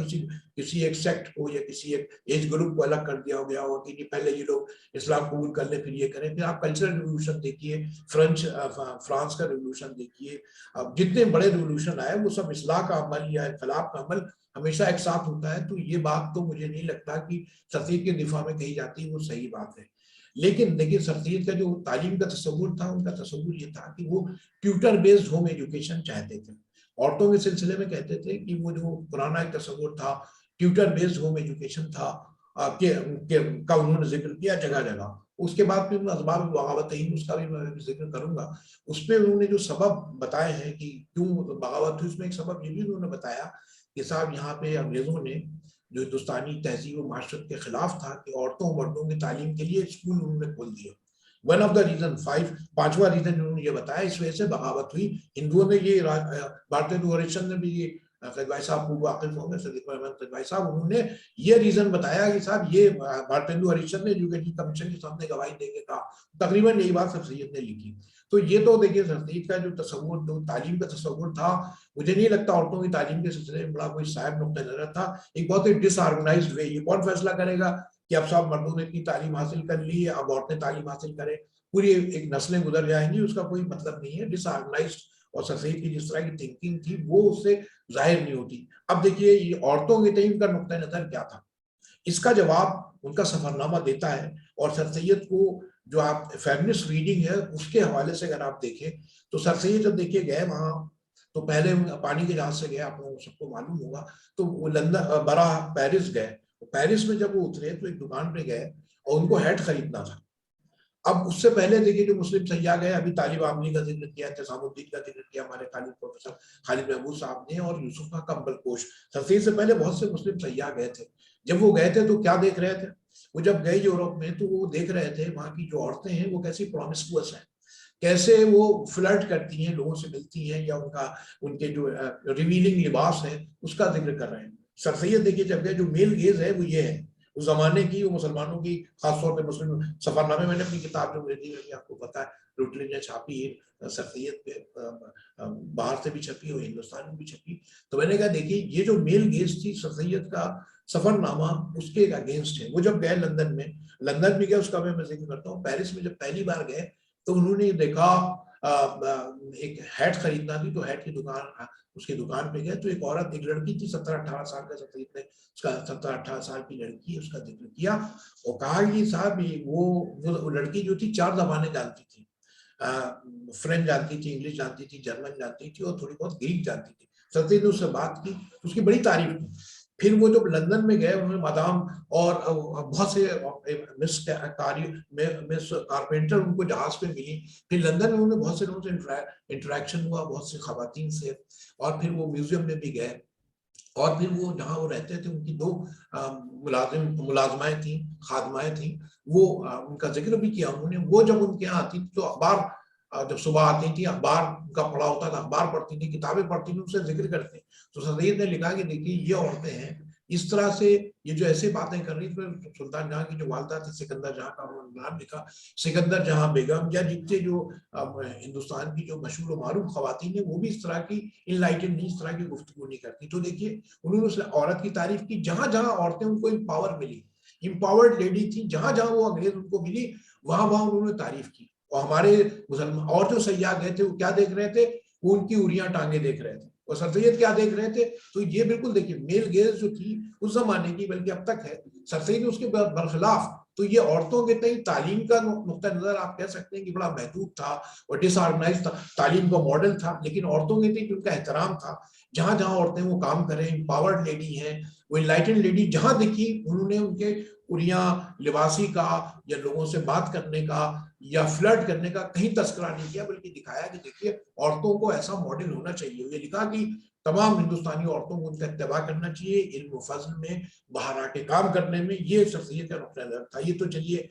کسی ایک سیکٹ کو یا کسی ایک ایج گروپ کو الگ کر دیا گیا ہو کہ پہلے یہ لوگ اسلام قبول کر لیں پھر یہ کریں. پھر آپ کلچرل ریولوشن دیکھیے، فرانس کا ریولوشن دیکھیے، اب جتنے بڑے ریولوشن آئے وہ سب اصلاح کا عمل یا انقلاب کا عمل ہمیشہ ایک ساتھ ہوتا ہے. تو یہ بات تو مجھے نہیں لگتا کہ سر سید کے دفاع میں کہی جاتی ہے، وہ صحیح بات ہے. لیکن دیکھیے، سر سید کا جو تعلیم کا تصور تھا، ان کا تصور یہ تھا کہ وہ ٹیوٹر بیسڈ ہوم ایجوکیشن چاہتے تھے. عورتوں کے سلسلے میں کہتے تھے کہ وہ جو پرانا ایک تصور تھا ٹیوٹر بیسڈ ہوم ایجوکیشن تھا کا انہوں نے ذکر کیا جگہ جگہ. اس کے بعد پھر اسباب بغاوت اس کا بھی میں ذکر کروں گا. اس پہ انہوں نے جو سبب بتائے ہیں کہ کیوں بغاوت ہوئی، اس میں ایک سبب یہ بھی انہوں نے بتایا کہ صاحب یہاں پہ انگریزوں نے جو ہندوستانی تہذیب و معاشرت کے خلاف تھا کہ عورتوں و مردوں کی تعلیم کے لیے اسکول انہوں نے کھول دیے. ون آف دا ریزن، پانچواں ریزن انہوں نے یہ بتایا، اس وجہ سے بغاوت ہوئی. ہندوؤں نے یہ بھارتیندو ہریشچندر نے بھی، یہ قدوائی صاحب کو واقف ہوں گے، صدیق احمد قدوائی صاحب، انہوں نے یہ ریزن بتایا کہ صاحب یہ بھارتیندو ہریشچندر نے ایجوکیشن کمیشن کے سامنے گواہی دے کے کہا. تقریباً یہی بات سر سید نے لکھی. تو یہ تو دیکھیے سر سید کا جو تصور، جو تعلیم کا تصور تھا، مجھے نہیں لگتا عورتوں کی تعلیم کے سلسلے میں بڑا کوئی صاحب نقطہ نظر تھا. ایک بہت ہی ڈس آرگنائزڈ وے. یہ کون فیصلہ کرے گا کہ اب سب مردوں نے اتنی تعلیم حاصل کر لی ہے, اب عورتیں تعلیم حاصل کریں, پوری ایک نسلیں گزر جائیں گی, اس کا کوئی مطلب نہیں ہے. ڈس آرگنائزڈ اور سر سید کی جس طرح کی تھنکنگ تھی وہ اس سے ظاہر نہیں ہوتی. اب دیکھیے یہ عورتوں کے تئیں کا نقطہ نظر کیا تھا, اس کا جواب ان کا سفر نامہ دیتا ہے. اور سر سید کو جو آپ فیمنسٹ ریڈنگ ہے اس کے حوالے سے اگر آپ دیکھیں تو سر سید جب دیکھیے گئے وہاں تو پہلے پانی کے جہاز سے گئے, آپ لوگوں سب کو معلوم ہوگا, تو وہ لندن براہ پیرس گئے. پیرس میں جب وہ اترے تو ایک دکان پہ گئے اور ان کو ہیٹ خریدنا تھا. اب اس سے پہلے دیکھیے جو مسلم سیاح گئے, ابھی طالب عاملی کا ذکر کیا, اعتصام الدین کا ذکر کیا ہمارے پروفیسر خالد محمود صاحب نے, اور یوسف کا کمبل پوش. سر سید سے پہلے بہت سے مسلم سیاح گئے تھے. جب وہ گئے تھے تو کیا دیکھ رہے تھے, وہ جب گئے یورپ میں تو وہ دیکھ رہے تھے وہاں کی جو عورتیں ہیں وہ کیسی پرومسکوس ہیں, کیسے وہ فلرٹ کرتی ہیں, لوگوں سے ملتی ہیں, یا ان کے جو ریویلنگ لباس ہے اس کا ذکر کر رہے ہیں. سر سید دیکھیے جب گئے جو میل گیز ہے وہ یہ ہے اس زمانے کی, وہ مسلمانوں کی, خاص طور پہ مسلم سفر نامے. میں نے اپنی کتاب جو مجھے دی آپ کو پتا ہے روٹلی نے چھاپی ہے, سر سید پہ باہر سے بھی چھپی اور ہندوستان میں بھی چھپی. تو میں نے کہا دیکھیے یہ جو میل گیز تھی سر سید کا سفر نامہ اس کے اگینسٹ ہے. وہ جب گئے لندن بھی گئے, اس کا میں ذکر کرتا ہوں. پیرس میں جب پہلی بار گئے تو انہوں نے دیکھا ایک ہیٹ خریدنا تھی, تو ہیٹ کی دکان, اس کی دکان پہ گئے تو ایک عورت, ایک لڑکی تھی 17-18 سال کا, سر سید نے اس کا 17-18 سال کی لڑکی اس کا ذکر کیا اور کہا کہ صاحب وہ لڑکی جو تھی 4 زبانیں جانتی تھی, فرینچ جانتی تھی, انگلش جانتی تھی, جرمن جانتی تھی اور تھوڑی بہت گریک جانتی تھی. سر سید نے اس سے بات کی, اس کی بڑی تعریف کی. پھر وہ جب لندن میں گئے انہوں نے مدام اور بہت سے مس کارپینٹر ان کو جہاز پہ ملی. پھر لندن میں انہوں نے بہت سے لوگوں سے انٹریکشن ہوا, بہت سے خواتین سے, اور پھر وہ میوزیم میں بھی گئے. اور پھر وہ جہاں وہ رہتے تھے ان کی 2 ملازمائیں تھیں, خادمائیں تھیں, وہ ان کا ذکر بھی کیا انہوں نے. وہ جب ان کے یہاں آتی تھی تو اخبار, جب صبح آتی تھی اخبار کا پڑھا ہوتا تھا, اخبار پڑھتی تھی, کتابیں پڑھتی تھی, ان سے ذکر کرتے. تو سر سید نے لکھا کہ دیکھیے یہ عورتیں ہیں اس طرح سے, یہ جو ایسے باتیں کر رہی تھی. سلطان جہاں کی جو والدہ تھی سکندر جہاں کا نام لکھا, سکندر جہاں بیگم, یا جتنے جو ہندوستان کی جو مشہور و معروف خواتین ہیں وہ بھی اس طرح کی انلائٹن نہیں, اس طرح کی گفتگو نہیں کرتی. تو دیکھیے انہوں نے اس عورت کی تعریف کی. جہاں جہاں عورتیں ان کو امپاور ملی, امپاورڈ لیڈی تھی, جہاں جہاں وہ انگریز ان کو ملی وہاں وہاں انہوں نے تعریف کی. اور ہمارے مسلمان اور جو سیاح گئے تھے وہ کیا دیکھ رہے تھے, وہ ان کی اریاں ٹانگیں دیکھ رہے تھے. اور سر سید کیا دیکھ رہے تھے, تو یہ بالکل دیکھیے میل گیز جو تھی اس زمانے کی, بلکہ اب تک ہے, سر سید اس کے برخلاف. تو یہ عورتوں کے تئیں تعلیم کا نقطہ نظر آپ کہہ سکتے ہیں کہ بڑا محدود تھا اور ڈس آرگنائز تھا, تعلیم کا ماڈل تھا. لیکن عورتوں کے تئیں ان کا احترام تھا, جہاں جہاں عورتیں وہ کام کریں, امپاورڈ لیڈی ہیں, وہ انلائٹن لیڈی, جہاں دیکھی انہوں نے ان کے اریاں لباسی کا یا لوگوں سے بات کرنے کا یا فلرٹ کرنے کا کہیں تذکرہ نہیں کیا, بلکہ دکھایا کہ دیکھیے عورتوں کو ایسا ماڈل ہونا چاہیے. یہ لکھا کہ تمام ہندوستانی عورتوں کو ان کا اتباع کرنا چاہیے علم و فضل میں, باہر آ کے کام کرنے میں. یہ سر سید کا نقطہ نظر تھا. یہ تو چلیے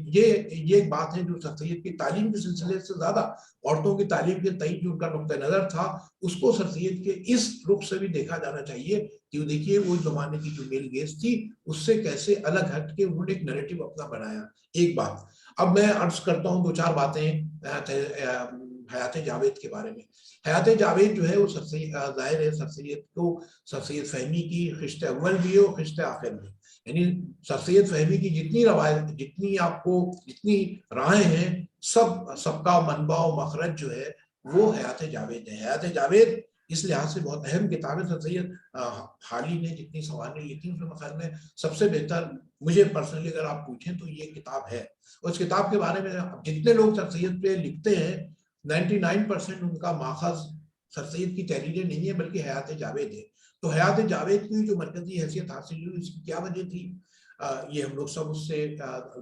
یہ ایک بات ہے جو سر سید کی تعلیم کے سلسلے سے زیادہ عورتوں کی تعلیم کے تئیں جو ان کا نقطہ نظر تھا اس کو سر سید کے اس رخ سے بھی دیکھا جانا چاہیے کہ دیکھیے وہ زمانے کی جو میل گیز تھی اس سے کیسے الگ ہٹ کے انہوں نے ایک نیریٹو اپنا بنایا. ایک بات اب میں عرض کرتا ہوں 2-4 باتیں حیات جاوید کے بارے میں. حیات جاوید جو ہے وہ ظاہر ہے سر سید کو سر سید فہمی کی خشت اول بھی ہے اور خشت آخر بھی. یعنی سر سید فہمی کی جتنی روایت, جتنی آپ کو جتنی راہیں ہیں, سب کا منبع و مخرج جو ہے وہ حیات جاوید ہے. حیات جاوید اس لحاظ سے بہت اہم کتاب ہے. سر سید حالی نے جتنی سوانح لکھی اس میں خیال میں سب سے بہتر مجھے پرسنلی اگر آپ پوچھیں تو یہ کتاب ہے. اور اس کتاب کے بارے میں جتنے لوگ سر سید پہ لکھتے ہیں 99% ان کا ماخذ سر سید کی تحریریں نہیں ہے بلکہ حیات جاوید ہے. تو حیات جاوید کی جو مرکزی حیثیت حاصل ہوئی اس کی کیا وجہ تھی, یہ ہم لوگ سب اس سے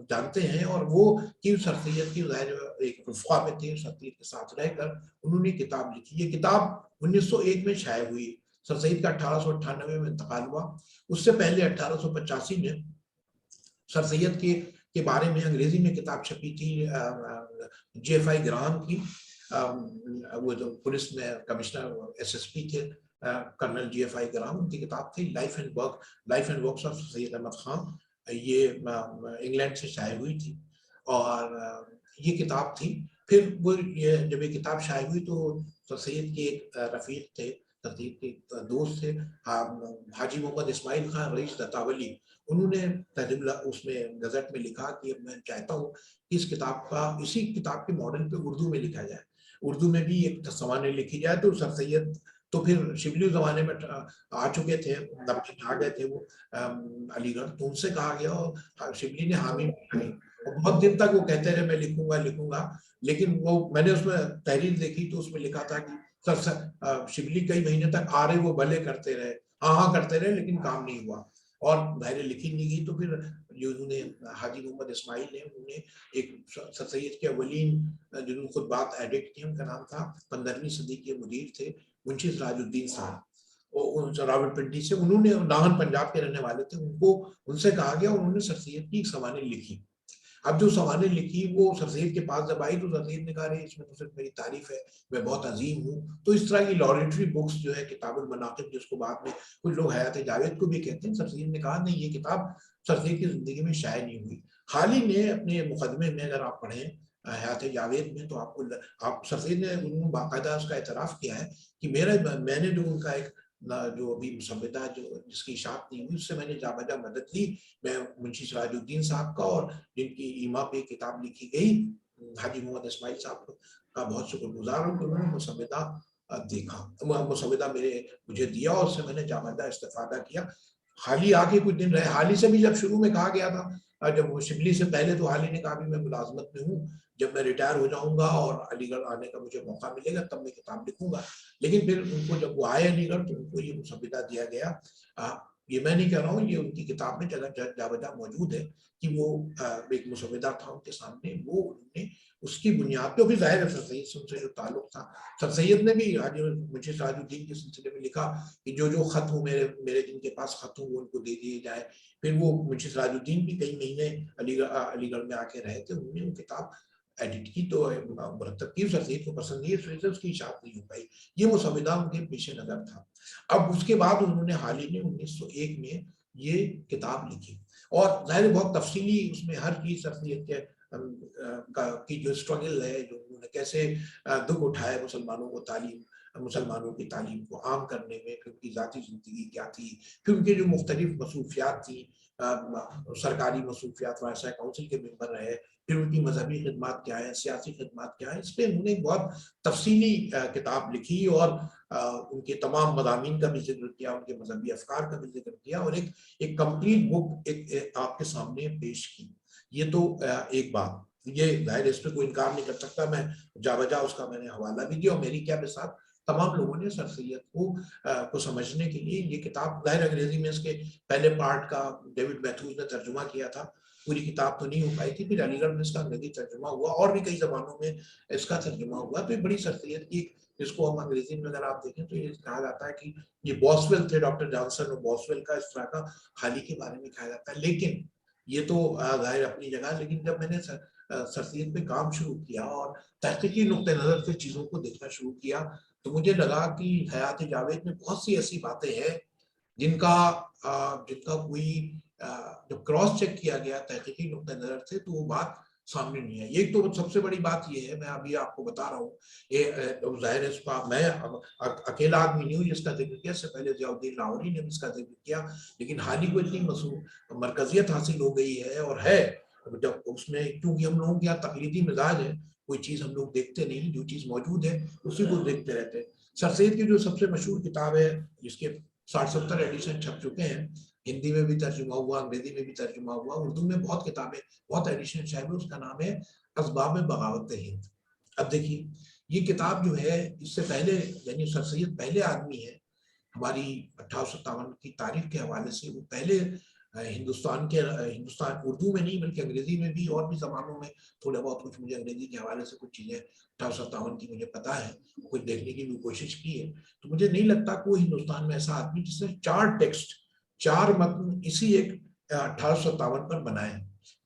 جانتے ہیں. اور وہ کہ سر سید کی ظاہر ایک رفقا میں تھے, سر سید کے ساتھ رہ کر انہوں نے کتاب لکھی. یہ کتاب 1901 میں شائع ہوئی. سر سید کا 1898 میں انتقال ہوا. اس سے پہلے 1885 میں سر سید کے بارے میں انگریزی میں کتاب چھپی تھی جے ایف آئی گراہم کی, وہ جو پولیس میں کمشنر SSP تھے کرنل جے ایف آئی گراہم, ان کی کتاب تھی لائف اینڈ ورکس آف سید احمد خان. یہ انگلینڈ سے شائع ہوئی تھی اور یہ کتاب تھی. پھر وہ جب یہ کتاب شائع ہوئی تو سر سید کے ایک رفیق تھے ترتیب کے دوست تھے حاجی محمد اسماعیل خان رئیس دتاولی، انہوں نے تحریر اس میں گزٹ میں لکھا کہ میں چاہتا ہوں کہ اس کتاب کا اسی کتاب کے ماڈل پہ اردو میں لکھا جائے، اردو میں بھی ایک سوانح لکھی جائے۔ تو سر سید تو پھر شبلی زمانے میں آ چکے تھے، آ گئے تھے وہ علی گڑھ، تو ان سے کہا گیا اور شبلی نے حامی بنائی، اور بہت دن تک وہ کہتے رہے میں لکھوں گا، لیکن وہ میں نے اس میں تحریر دیکھی تو اس میں لکھا تھا کہ شبلی کئی مہینے تک آ رہے وہ بھلے کرتے رہے، ہاں کرتے رہے، لیکن کام نہیں ہوا اور ظاہر لکھی نہیں گئی۔ تو پھر جو انہوں نے حاجی محمد اسماعیل نے انہوں نے ایک سر سید کے اولین جنہوں نے خطبات ایڈٹ کیے، ان کا نام تھا 15ویں صدی کے مدیر تھے منشی سراج الدین صاحب، راولپنڈی سے، انہوں نے ناہن پنجاب کے رہنے والے تھے، ان سے کہا گیا، انہوں نے سر سید کی ایک سوانح لکھی۔ اب جو سوانح لکھی وہ سر سید کے پاس جب آئی تو سر سید نے کہا رہے اس میں تو صرف میری تعریف ہے، میں بہت عظیم ہوں۔ تو اس طرح کی لارٹری بکس جو ہے کتاب المناقب، جس کو بعد میں کچھ لوگ حیات جاوید کو بھی کہتے ہیں، سر سید نے کہا نہیں یہ کتاب سر سید کی زندگی میں شائع نہیں ہوئی۔ حالی نے اپنے مقدمے میں اگر آپ پڑھیں حیات جاوید میں تو آپ سر سید نے باقاعدہ اس کا اعتراف کیا ہے کہ میں نے جو ان کا ایک جو ابھی مسودہ جو جس کی اشاعت نہیں ہوئی اس سے میں نے جا بجا مدد لی، میں منشی سراج الدین صاحب کا اور جن کی ایما پہ کتاب لکھی گئی حاجی محمد اسماعیل صاحب کا بہت شکر گزار ہوں کہ انہوں نے مسودہ دیکھا، مسودہ مجھے دیا اور اس سے میں نے جا بجا استفادہ کیا۔ حالی آ کے کچھ دن رہے، حالی سے بھی جب شروع میں کہا گیا تھا، جب وہ شبلی سے پہلے تو حالی نے کہا بھی میں ملازمت میں ہوں، جب میں ریٹائر ہو جاؤں گا اور علی گڑھ آنے کا مجھے موقع ملے گا تب میں کتاب لکھوں گا، لیکن پھر ان کو جب وہ آئے علی گڑھ تو ان کو یہ مسودہ دیا گیا۔ یہ میں نہیں کہہ رہا ہوں، یہ ان کی کتاب میں جا بجا موجود ہے کہ وہ ایک مسودہ تھا ان کے سامنے، وہ انہوں نے اس کی بنیاد پہ بھی ظاہر ہے سر سید سے ان سے جو تعلق تھا، سر سید نے بھی منشی سراج الدین کے سلسلے میں لکھا کہ جو خط ہوں میرے جن کے پاس خط ہوں وہ ان کو دے دیے جائے۔ پھر وہ منشی سراج الدین بھی کئی مہینے علی گڑھ میں آ کے رہے تھے، انہوں نے وہ کتاب ایڈٹ کی تو مرتب کی، سر سید کو پسند نہیں، اس وجہ سے اس کی اشاعت نہیں ہو پائی، یہ مسودہ ان کے پیش نظر تھا۔ اب اس کے بعد انہوں نے حالی نے 1901 میں یہ کتاب لکھی اور ظاہر بہت تفصیلی اس میں ہر چیز سر سید کے کی جو اسٹرگل ہے، جو انہوں نے کیسے دکھ اٹھائے مسلمانوں کی تعلیم کو عام کرنے میں، پھر ان کی ذاتی زندگی کیا تھی، پھر ان کے جو مختلف مصروفیات تھیں، سرکاری مصروفیات، وائسرائے کونسل کے ممبر رہے، پھر ان کی مذہبی خدمات کیا ہیں، سیاسی خدمات کیا ہیں، اس پہ انہوں نے بہت تفصیلی کتاب لکھی اور ان کے تمام مضامین کا بھی ذکر کیا، ان کے مذہبی افکار کا بھی ذکر کیا اور ایک کمپلیٹ بک آپ کے سامنے پیش کی۔ یہ تو ایک بات، یہ ظاہر اس پہ کوئی انکار نہیں کر سکتا، میں جا بجا اس کا میں نے حوالہ بھی دیا اور میری کیا بسات تمام لوگوں نے سر سید کو سمجھنے کے لیے یہ کتاب، ظاہر انگریزی میں اس کے پہلے پارٹ کا ڈیوڈ میتھوز نے ترجمہ کیا تھا، پوری کتاب تو نہیں ہو پائی تھی، پھر علی گڑھ میں اس کا انگریزی ترجمہ ہوا اور بھی کئی زبانوں میں اس کا ترجمہ ہوا۔ تو یہ بڑی سر سید کی، جس کو ہم انگریزی میں اگر آپ دیکھیں تو یہ کہا جاتا ہے کہ یہ بوسویل تھے، ڈاکٹر جانسن اور بوسویل کا اس طرح کا حالی کے بارے میں کہا جاتا ہے، لیکن یہ تو ظاہر اپنی جگہ۔ لیکن جب میں نے سر سید پہ کام شروع کیا اور تحقیقی نقطہ نظر سے چیزوں کو دیکھنا شروع کیا تو مجھے لگا کہ حیات جاوید میں بہت سی ایسی باتیں ہیں جن کا کوئی جب کراس چیک کیا گیا تحقیقی نقطہ نظر سے تو وہ بات سامنے نہیں آئی۔ ایک تو سب سے بڑی بات یہ ہے، میں ابھی آپ کو بتا رہا ہوں، یہ ظاہر ہے اس کا میں اکیلا آدمی نہیں ہوں جس کا ذکر کیا، اس سے پہلے ضیاء الدین لاہوری نے اس کا ذکر کیا، لیکن حالی کو اتنی مرکزیت حاصل ہو گئی ہے اور ہے جب اس میں، کیونکہ ہم لوگوں کے یہاں تقلیدی مزاج ہے، کوئی چیز ہم لوگ دیکھتے نہیں، جو چیز موجود ہے اسی کو دیکھتے رہتے ہیں۔ سر سید کی جو سب سے مشہور کتاب ہے جس کے 60-70 ایڈیشن چھپ چکے ہیں، ہندی میں بھی ترجمہ ہوا، انگریزی میں بھی ترجمہ ہوا، اردو میں بہت کتابیں، بہت ایڈیشن شائع، اس کا نام ہے اسباب بغاوت ہند۔ اب دیکھیے یہ کتاب جو ہے اس سے پہلے، یعنی سر سید پہلے آدمی ہے ہماری 1857 کی تاریخ کے حوالے سے، وہ پہلے ہندوستان اردو میں نہیں بلکہ انگریزی میں بھی اور بھی زبانوں میں تھوڑا بہت کچھ، مجھے انگریزی کے حوالے سے کچھ چیزیں 1857 کی مجھے پتا ہے، کچھ دیکھنے کی بھی کوشش کی ہے، تو مجھے نہیں لگتا کوئی ہندوستان میں ایسا آدمی جس نے 4 ٹیکسٹ 4 متن اسی ایک 1857 پر بنائے ہیں۔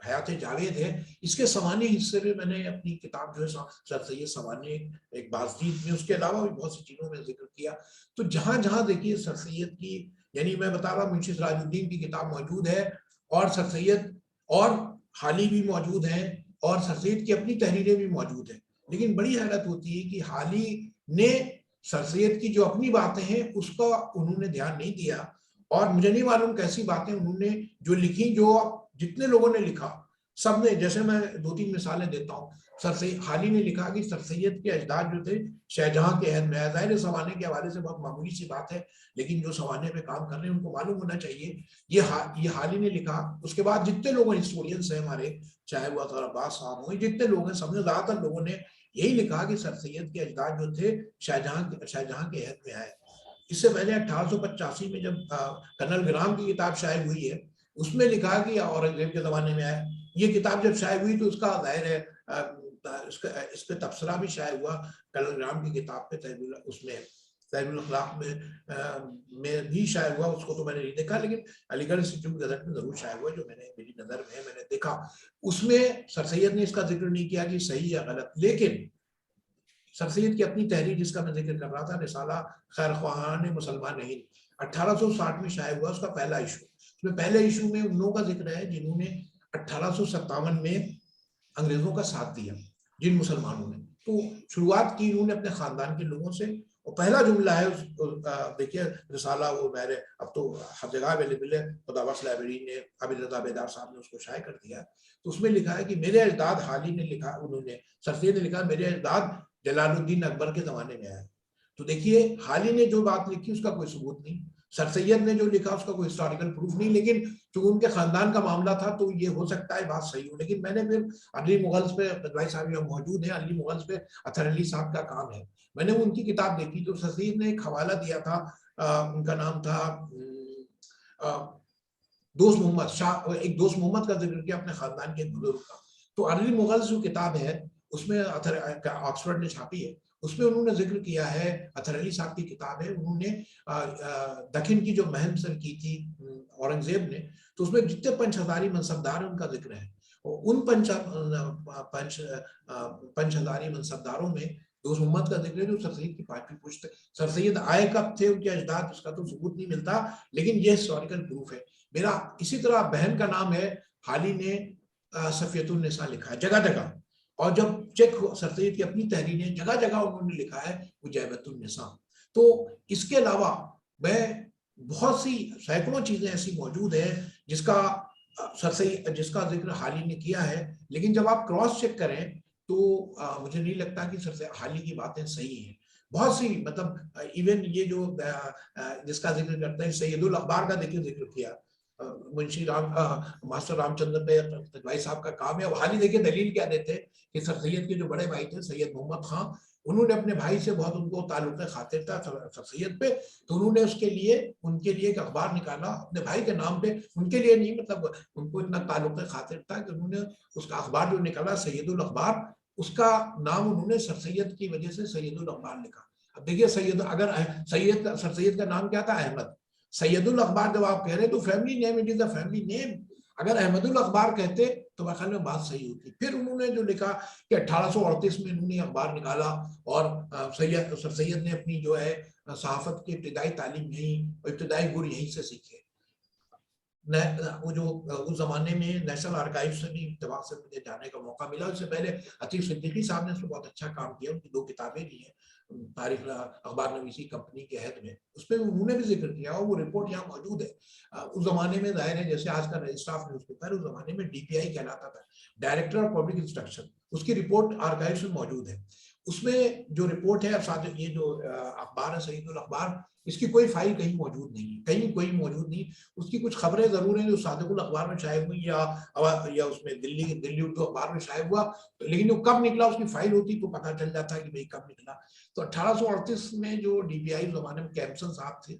حیات جاوید ہے، اس کے سوانح حصے میں میں نے اپنی کتاب جو ہے سر سید سوانح ایک بازدید میں، اس کے علاوہ بھی بہت سی چیزوں میں ذکر کیا. تو جہاں جہاں دیکھیے سر سید کی، یعنی میں بتا رہا ہوں منشی سراج الدین کی کتاب موجود ہے، اور سر سید اور حالی بھی موجود ہیں، اور سر سید کی اپنی تحریریں بھی موجود ہیں. لیکن بڑی حیرت ہوتی ہے کہ حالی نے سر سید کی جو اپنی باتیں ہیں اس کا انہوں نے دھیان نہیں دیا، اور مجھے نہیں معلوم کیسی باتیں انہوں نے جو لکھی، جو جتنے لوگوں نے لکھا سب نے، جیسے میں 2-3 مثالیں دیتا ہوں. سر سید حالی نے لکھا کہ سر سید کے اجداد جو تھے شاہجہاں کے عہد میں آئے. ظاہر سوانح کے حوالے سے بہت معمولی سی بات ہے، لیکن جو سوانح پہ کام کر رہے ہیں ان کو معلوم ہونا چاہیے. یہ حالی نے لکھا. اس کے بعد جتنے لوگ ہسٹورینس ہیں ہمارے، چاہے وہ اطہر عباس صاحب ہوں، جتنے لوگ ہیں، سب نے زیادہ تر لوگوں نے یہی لکھا کہ سر سید کے اجداد جو تھے شاہجہاں کے عہد میں آئے. اس سے پہلے 1885 میں جب کرنل گرام کی کتاب شائع ہوئی ہے، اس میں لکھا کہ اورنگزیب کے زمانے میں آئے. یہ کتاب جب شائع ہوئی تو اس کا ظاہر ہے اس پہ تبصرہ بھی شائع ہوا کرنل گرام کی کتاب پہ، اس میں تہذیب الاخلاق میں بھی شائع ہوا. اس کو تو میں نے نہیں دیکھا، لیکن علی گڑھ انسٹیٹیوٹ گزٹ میں ضرور شائع ہوا، جو میری نظر میں میں نے دیکھا. اس میں سر سید نے اس کا ذکر نہیں کیا کہ صحیح یا غلط. لیکن سر سید کی اپنی تحریر جس کا میں ذکر کر رہا تھا، رسالہ خیر خواہان مسلمان نہیں، 1860 میں شائع ہوا، اس کا پہلا ایشو. اس میں پہلے ایشو میں ان لوگوں کا ذکر ہے جنہوں نے 1857 میں انگریزوں کا ساتھ دیا، جن مسلمانوں نے. تو شروعات کی انہوں نے اپنے خاندان کے لوگوں سے، اور پہلا جملہ ہے دیکھیے رسالہ، وہ میرے اب تو ہر جگہ اویلیبل ہے، خدابخش لائبریری نے، عابد رضا بیدار صاحب نے اس کو شائع کر دیا. تو اس میں لکھا ہے کہ میرے اجداد، حالی نے لکھا، انہوں نے، سر سید نے لکھا میرے اجداد جلال الدین اکبر کے زمانے میں آئے. تو دیکھیے حالی نے جو بات لکھی اس کا کوئی ثبوت نہیں، سر سید نے جو لکھا اس کا کوئی ہسٹوریکل پروف نہیں. لیکن چونکہ ان کے خاندان کا معاملہ تھا تو یہ ہو سکتا ہے بات صحیح ہو. لیکن میں نے پھر علی مغلس پہ، قدوائی صاحب یہاں موجود ہیں، علی مغلس پہ اطہر علی صاحب کا کام ہے، میں نے ان کی کتاب دیکھی. تو سر سید نے ایک حوالہ دیا تھا، ان کا نام تھا دوست محمد شاہ، ایک دوست محمد کا ذکر کیا اپنے خاندان کے بزرگ کا. تو علی مغلس جو کتاب ہے اس میں آکسفورڈ نے چھاپی ہے، اس میں انہوں نے ذکر کیا ہے، اطہر علی صاحب کی کتاب ہے، انہوں نے دکن کی جو مہم سر کی تھی اورنگزیب نے، تو اس میں جتنے پنچ ہزاری منصبدار ہیں ان کا ذکر ہے. ان پنچ ہزاری منصبداروں میں دوست محمد کا ذکر ہے، جو سر سید کی پانچویں پشت. سر سید آئے کب تھے، ان کے اجداد، اس کا تو ثبوت نہیں ملتا، لیکن یہ ہسٹوریکل پروف ہے میرا. اسی طرح بہن کا نام ہے، حالی نے صفیۃ النساء لکھا ہے جگہ جگہ، اور جب چیک سر سید کی اپنی تحریریں جگہ جگہ انہوں نے لکھا ہے وہ جیبۃ النساء. تو اس کے علاوہ میں بہت سی سینکڑوں چیزیں ایسی موجود ہیں جس کا سر سید، جس کا ذکر حالی نے کیا ہے. لیکن جب آپ کراس چیک کریں تو مجھے نہیں لگتا کہ سر سید حالی کی باتیں صحیح ہیں. بہت سی، مطلب ایون یہ جو جس کا ذکر کرتے ہیں سید الاخبار کا ذکر کیا، منشی ماسٹر رام چندر پہ قدوائی صاحب کا کام ہے. اب حالی دیکھیں دلیل کیا دیتے کہ سر سید کے جو بڑے بھائی تھے سید محمد خان، انہوں نے اپنے بھائی سے بہت، ان کو تعلق خاطر تھا سر سید پہ، تو انہوں نے اس کے لیے، ان کے لیے ایک اخبار نکالا اپنے بھائی کے نام پہ، ان کے لیے نہیں، مطلب ان کو اتنا تعلق خاطر تھا کہ انہوں نے اس کا اخبار جو نکالا سید الاخبار، اس کا نام انہوں نے سر سید کی وجہ سے سید الاخبار لکھا. اب دیکھیے سید، اگر سر سید کا نام کیا تھا؟ احمد. سید الاخبار جب آپ کہہ رہے ہیں تو family name, it is a family name. اگر احمد الاخبار کہتے تو میرے خیال میں بات صحیح ہوتی. پھر انہوں نے جو لکھا کہ 1838 میں انہوں نے اخبار نکالا، اور سر سید نے اپنی جو ہے صحافت کی ابتدائی تعلیم یہیں، ابتدائی گر یہیں سے سیکھے. وہ جو اس زمانے میں نیشنل آرکائیو سے بھی اتفاق سے مجھے جانے کا موقع ملا. اس سے پہلے عتیق صدیقی صاحب نے اس میں بہت اچھا کام کیا، ان کی 2 کتابیں بھی ہیں تاریخ اخبار نویسی کمپنی کے عہد میں، اس پہ انہوں نے بھی ذکر کیا، اور وہ رپورٹ یہاں موجود ہے. اس زمانے میں ظاہر ہے جیسے آج کا رجسٹر نیوز پیپر، اس زمانے میں DPI کہلاتا تھا، ڈائریکٹر آف پبلک انسٹرکشن. اس کی رپورٹ آرکائیوز میں موجود ہے. اس میں جو رپورٹ ہے، یہ جو اخبار ہے سید الاخبار، اس کی کوئی فائل کہیں موجود نہیں ہے، کہیں کوئی موجود نہیں. اس کی کچھ خبریں ضرور ہیں جو صادق الاخبار میں شائع ہوئی، یا اس میں دلی اردو اخبار میں شائع ہوا، لیکن وہ کب نکلا اس کی فائل ہوتی تو پتہ چل جاتا کہ بھئی کب نکلا. تو 1838 میں جو DPI زمانے میں کیمپسن صاحب تھے،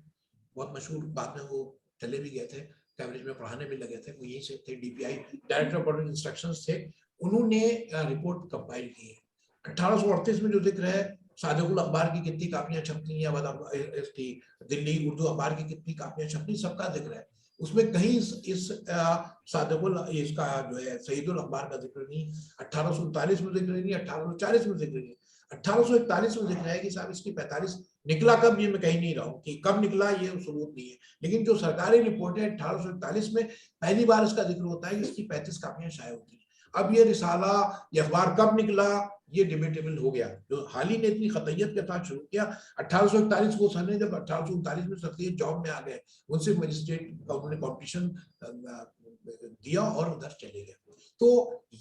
بہت مشہور، بعد میں وہ چلے بھی گئے تھے، کیمبرج میں پڑھانے بھی لگے تھے، وہ یہیں سے تھے، DPI director of public instructions تھے. انہوں نے رپورٹ کمپائل کی ہے. 1838 میں جو ذکر ہے، صادق الاخبار کی کتنی کاپیاں چھپتی ہیں، یا اس کی دلی اردو اخبار کی کتنی کاپیاں چھپتی، سب کا ذکر ہے. اس میں کہیں اس کا جو ہے سعید الاخبار کا ذکر نہیں، 1839 میں ذکر نہیں، 1840 میں ذکر نہیں، 1841 میں ذکر ہے کہ صاحب اس کی 45 نکلا کب یہ میں کہیں نہیں رہا ہوں کہ کب نکلا یہ ثبوت نہیں ہے، لیکن جو سرکاری رپورٹ ہے 1841 میں پہلی بار اس کا ذکر ہوتا ہے کہ اس کی 35 کاپیاں شائع ہوتی ہیں۔ اب یہ رسالہ یہ اخبار کب نکلا یہ ڈیبیٹیبل ہو گیا، جو حالی نے اتنی خطیت کے ساتھ شروع کیا 1841 کو سن نے جب 1839 میں سرسید جاب میں آ گئے ان سے مجسٹریٹ کا انہوں نے کمپٹیشن دیا اور ادھر چلے گئے۔ تو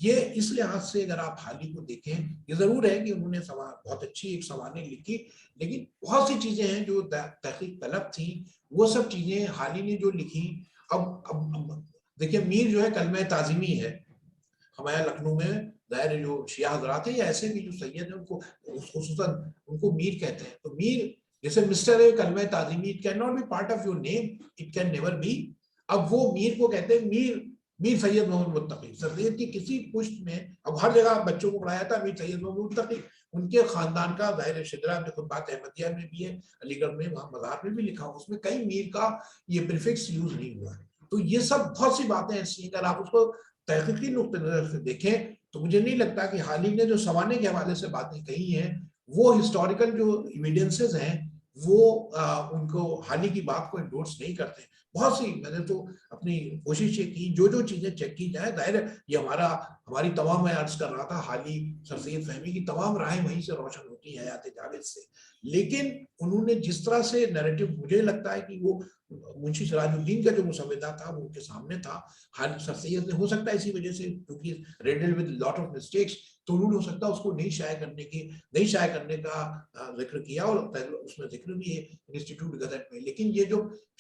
یہ اس لحاظ سے اگر آپ حالی کو دیکھیں یہ ضرور ہے کہ انہوں نے بہت اچھی ایک سوانح لکھی، لیکن بہت سی چیزیں ہیں جو تحقیق طلب تھیں وہ سب چیزیں حالی نے جو لکھی۔ اب دیکھیں میر جو ہے کلمہ تعظیمی ہے ہمارے لکھنؤ میں، ظاہر جو شیعہ حضرات ہیں یا ایسے بھی جو سید ہیں ان کو خصوصاً ان کو میر کہتے ہیں، تو میر جیسے مسٹر ہے کلمہ تعظیمی، it can not be part of your name, it can never be. اب وہ میر کو کہتے ہیں میر سید محمد متقی، سید کی کسی پشت میں، اب ہر جگہ بچوں کو پڑھایا تھا میر سید محمد متقی، ان کے خاندان کا ظاہر شجرہ میں خطبات احمدیہ میں بھی ہے، علی گڑھ میں وہاں مزار میں بھی لکھا ہوا، اس میں کہیں میر کا یہ پریفکس یوز نہیں ہوا ہے۔ تو یہ سب بہت سی باتیں ایسی ہیں اگر آپ اس کو تحقیقی نقطہ نظر سے دیکھیں تو مجھے نہیں لگتا کہ حالی نے جو سوانح کے حوالے سے باتیں کہی ہیں وہ ہسٹوریکل جو ایویڈنسز ہیں وہ ان کو حالی کی بات کو انڈورس نہیں کرتے۔ بہت سی میں نے تو اپنی کوشش یہ کی جو چیزیں چیک کی جائیں، ظاہر ہے یہ ہماری تمام، میں عرض کر رہا تھا حالی سر سید فہمی کی تمام راہیں وہیں سے روشن ہوتی ہیں حیات جاوید سے، لیکن انہوں نے جس طرح سے نیریٹو، مجھے لگتا ہے کہ وہ منشی سراج الدین کا جو مسودہ تھا وہ ان کے سامنے تھا، سر سید نے ہو سکتا ہے اسی وجہ سے کیونکہ riddle with lot of mistakes تو انہوں نے ہو سکتا ہے اس کو نہیں شائع کرنے کا ذکر کیا، اور اس میں ذکر بھی ہے انسٹیٹیوٹ گزٹ میں، لیکن یہ جو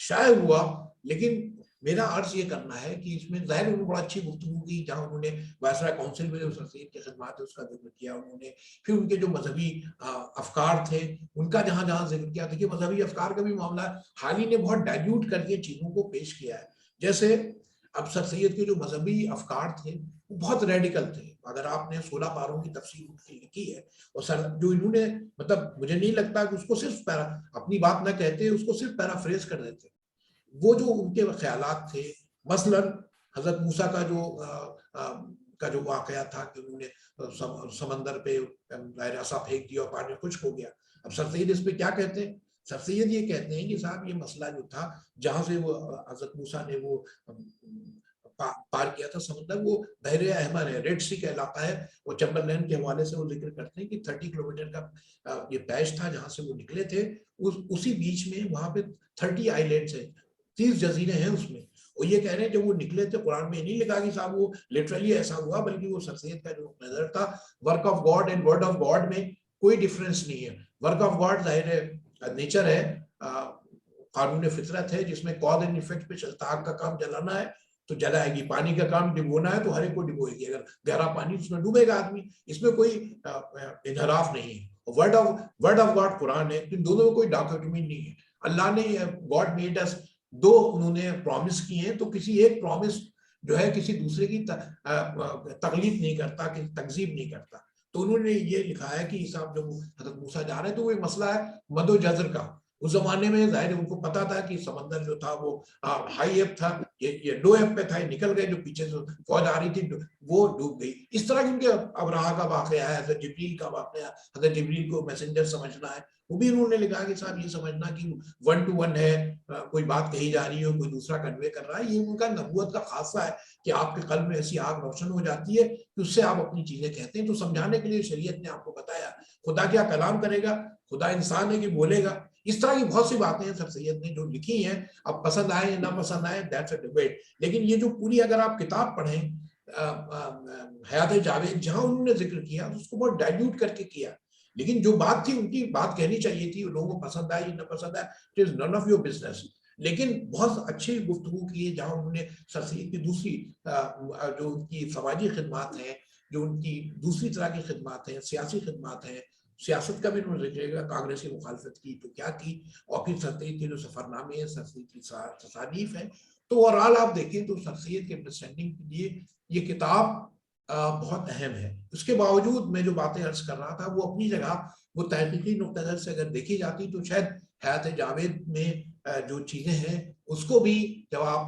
شائع ہوا، لیکن میرا عرض یہ کرنا ہے کہ اس میں ظاہر انہوں نے بڑا اچھی گفتگو کی جہاں انہوں نے وائسرائے کونسل میں جو سر سید کی خدمات ہے اس کا ذکر کیا انہوں نے، پھر ان کے جو مذہبی افکار تھے ان کا جہاں جہاں ذکر کیا تھا کہ مذہبی افکار کا بھی معاملہ حالی نے بہت ڈائلیوٹ کر کے چیزوں کو پیش کیا ہے۔ جیسے اب سر سید کے جو مذہبی افکار تھے وہ بہت ریڈیکل تھے، اگر آپ نے 16 پاروں کی تفسیر لکھی ہے، اور سر جو انہوں نے مطلب مجھے نہیں لگتا کہ اس کو صرف اپنی بات نہ کہتے، اس کو صرف پیرافریز کر دیتے، وہ جو ان کے خیالات تھے، مثلا حضرت موسیٰ کا جو واقعہ تھا کہ انہوں نے سمندر پہ عصا پھینک دیا اور پانی خشک ہو گیا، اب سر سید اس پہ کیا کہتے ہیں؟ سر سید یہ کہتے ہیں کہ صاحب یہ مسئلہ جو تھا جہاں سے وہ حضرت موسیٰ نے وہ پار کیا تھا سمندر، وہ بحر احمر ہے، ریڈ سی کا علاقہ ہے، وہ چمبر لینڈ کے حوالے سے وہ ذکر کرتے ہیں کہ 30 کلومیٹر کا یہ پیچ تھا جہاں سے وہ نکلے تھے، اسی بیچ میں وہاں پہ 30 آئی لینڈز ہیں، 30 جزیرے ہیں اس میں، اور یہ کہہ رہے ہیں جب وہ نکلے تھے قرآن میں نہیں لکھا کہ صاحب وہ لٹرلی ایسا ہوا، بلکہ وہ سر سید کا جو نظر تھا work of God and word of God میں کوئی ڈیفرنس نہیں ہے۔ ورک آف گاڈ ظاہر ہے نیچر ہے، قانون فطرت ہے جس میں کاز اینڈ ایفیکٹ پہ چلتا، آگ کا کام جلانا ہے تو جلائے گی، پانی کا کام ڈبونا ہے تو ہر ایک کو ڈبوئے گی، اگر گہرا پانی اس میں ڈوبے گا آدمی، اس میں کوئی انحراف نہیں ہے۔ ورڈ آف گاڈ قرآن ہے، ان دونوں میں کوئی ڈاکٹمی نہیں ہے۔ اللہ نے گاڈ میڈ اس، دو انہوں نے پرومس کیے ہیں تو کسی ایک پرومس جو ہے کسی دوسرے کی تقلید نہیں کرتا، تکذیب نہیں کرتا، تو انہوں نے یہ لکھا ہے کہ صاحب جب حضرت موسیٰ جا رہے ہیں تو وہ مسئلہ ہے مد و جزر کا، اس زمانے میں ظاہر ان کو پتا تھا کہ سمندر جو تھا وہ ہائی ایپ تھا، یہ لو ایپ پہ تھا، یہ نکل گئے، جو پیچھے سے فوج آ رہی تھی وہ ڈوب گئی۔ اس طرح ان کے ابراہا کا واقعہ ہے، حضرت جبریل کا واقعہ، حضرت جبریل کو میسنجر سمجھنا ہے، وہ بھی انہوں نے لکھا کہ صاحب یہ سمجھنا کہ 1 to 1 ہے، کوئی بات کہی جا رہی ہے کوئی دوسرا کنوے کر رہا ہے، یہ ان کا نبوت کا خاصہ ہے کہ آپ کے قلب میں ایسی آگ روشن ہو جاتی ہے کہ اس سے آپ اپنی چیزیں کہتے ہیں۔ تو سمجھانے کے لیے شریعت نے آپ کو بتایا خدا کیا کلام کرے گا، خدا انسان ہے کہ بولے گا، اس طرح کی بہت سی باتیں ہیں سر سید نے جو لکھی ہیں، اب پسند آئے یا نہ پسند آئے دیٹس اے ڈیبیٹ، لیکن یہ جو پوری اگر آپ کتاب پڑھیں حیات جاوید جہاں انہوں نے ذکر کیا اس کو بہت ڈائلیوٹ کر کے کیا، لیکن جو بات تھی ان کی بات کہنی چاہیے تھی، لوگوں کو پسند آئے یا نہ پسند آئے it is none of your business, لیکن بہت اچھی گفتگو کی ہے جہاں انہوں نے سر سید کی دوسری جو ان کی سماجی خدمات ہیں، جو ان کی دوسری طرح کی خدمات ہیں، سیاسی خدمات ہیں، سیاست کا بھی انہوں نے ذکر کیا، کانگریس کی مخالفت کی تو کیا کی، اور پھر سر سید کے جو سفر نامے ہیں، سر سید کی تصانیف ہیں، تو اوورآل آپ دیکھیں تو سر سید کے انڈرسٹینڈنگ کے لیے یہ کتاب بہت اہم ہے۔ اس کے باوجود میں جو باتیں عرض کر رہا تھا وہ اپنی جگہ وہ تحقیقی نقطہ نظر سے اگر دیکھی جاتی تو شاید حیات جاوید میں جو چیزیں ہیں اس کو بھی جب آپ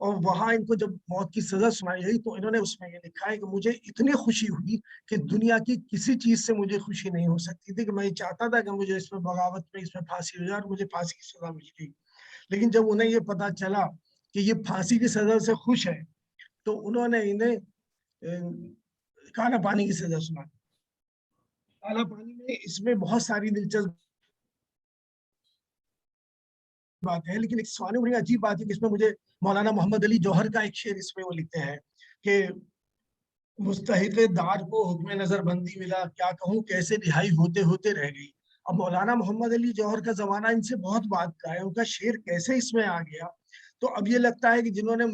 اور وہاں ان کو جب موت کی سزا سنائی گئی تو انہوں نے اس میں یہ لکھا ہے کہ مجھے اتنی خوشی ہوئی کہ دنیا کی کسی چیز سے مجھے خوشی نہیں ہو سکتی تھی، کہ میں چاہتا تھا کہ مجھے اس میں بغاوت میں اس میں پھانسی ہو جائے اور مجھے پھانسی کی سزا مل گئی، لیکن جب انہیں یہ پتا چلا کہ یہ پھانسی کی سزا سے خوش ہے تو انہوں نے انہیں کالا پانی کی سزا سنا۔ کالا پانی میں اس میں بہت ساری دلچسپ بات ہے، لیکن ایک سوال بڑی عجیب بات ہے کہ اس میں مجھے مولانا محمد علی جوہر کا ایک شعر اس میں وہ لکھتے ہیں کہ مستحق دار کو حکم نظر بندی ملا، کیا کہوں کیسے رہائی ہوتے ہوتے رہ گئی۔ اب مولانا محمد علی جوہر کا زمانہ ان سے بہت بات کا ہے، ان کا شعر کیسے اس میں آ گیا؟ تو اب یہ لگتا ہے کہ جنہوں نے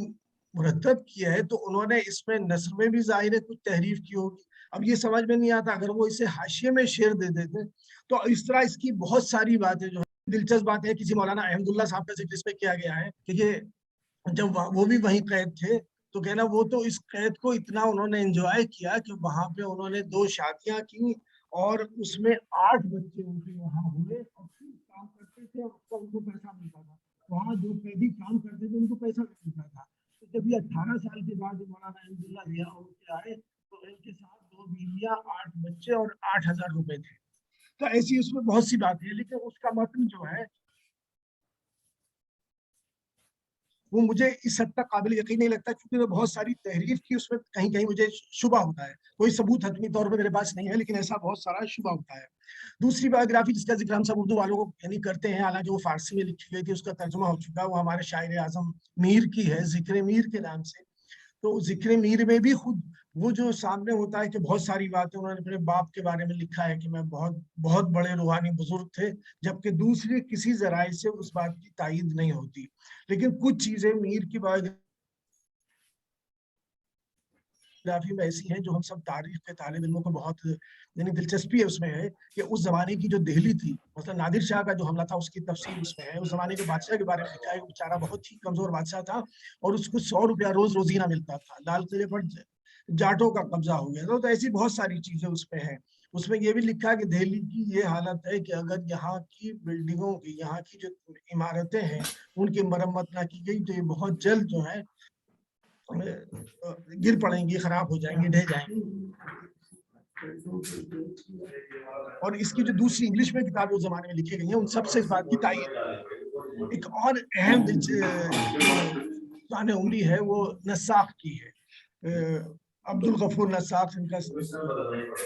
مرتب کیا ہے تو انہوں نے اس میں نثر میں بھی ظاہر ہے کچھ تحریف کی ہوگی۔ اب یہ سمجھ میں نہیں آتا، اگر وہ اسے حاشیے میں شعر دے دیتے تو اس طرح اس کی بہت ساری باتیں جو ہے دلچسپ بات ہے۔ کسی مولانا احمد اللہ صاحب کا ذکر اس پہ کیا گیا ہے کہ یہ جب وہ بھی وہیں قید تھے تو کہنا وہ تو اس قید کو اتنا انہوں نے انجوائے کیا کہ وہاں پہ انہوں نے 2 شادیاں کی اور اس میں 8 بچے ان کے وہاں ہوئے اور پھر کام کرتے تھے اور ان کو پیسہ ملتا تھا۔ وہاں جو قیدی کام کرتے تھے ان کو پیسہ ملتا تھا۔ تو جب یہ 18 سال کے بعد مولانا احمد اللہ رہا ہو کے آئے تو ان کے ساتھ 2 بیویاں، 8 بچے اور 8,000 روپے تھے۔ تو ایسی اس میں بہت سی باتیں ہیں، لیکن اس کا متن جو ہے وہ مجھے اس حد تک قابل یقین نہیں لگتا، کیونکہ وہ بہت ساری تحریف کی اس میں کہیں کہیں مجھے شبہ ہوتا ہے۔ کوئی ثبوت حتمی طور پہ میرے پاس نہیں ہے، لیکن ایسا بہت سارا شبہ ہوتا ہے۔ دوسری بایوگرافی جس کا ذکر ہم سب اردو والوں کو یعنی کرتے ہیں، حالانکہ وہ فارسی میں لکھی گئی تھی، اس کا ترجمہ ہو چکا ہے، وہ ہمارے شاعر اعظم میر کی ہے، ذکر میر کے نام سے۔ تو ذکر میر میں بھی خود وہ جو سامنے ہوتا ہے کہ بہت ساری باتیں انہوں نے اپنے باپ کے بارے میں لکھا ہے کہ میں بہت بڑے روحانی بزرگ تھے، جبکہ دوسرے کسی ذرائع سے اس بات کی تائید نہیں ہوتی۔ لیکن کچھ چیزیں میر کی بایوگرافی میں ایسی ہیں جو ہم سب تاریخ کے طالب علموں کو بہت یعنی دلچسپی ہے اس میں ہے کہ اس زمانے کی جو دہلی تھی، مثلا نادر شاہ کا جو حملہ تھا اس کی تفصیل اس میں ہے۔ اس زمانے کے بادشاہ کے بارے میں لکھا ہے، وہ بیچارہ بہت ہی کمزور بادشاہ تھا اور اس کو 100 روپیہ روز روزینہ ملتا تھا۔ لال قلعے پر جاٹوں کا قبضہ ہو گیا تھا۔ تو ایسی بہت ساری چیزیں اس میں ہیں۔ اس میں یہ بھی لکھا ہے کہ دہلی کی یہ حالت ہے کہ اگر یہاں کی بلڈنگوں کی، یہاں کی جو عمارتیں ہیں ان کی مرمت نہ کی گئی تو یہ بہت جلد جو ہے گر پڑیں گی، خراب ہو جائیں گی، ڈھہ جائیں گی۔ اور اس کی جو دوسری انگلش میں کتابیں اس زمانے میں لکھی گئی ہیں ان سب سے اس بات کی تائید۔ ایک اور اہم شان عمری ہے وہ نساخ کی ہے۔ عبد الغفور نساخ ان کا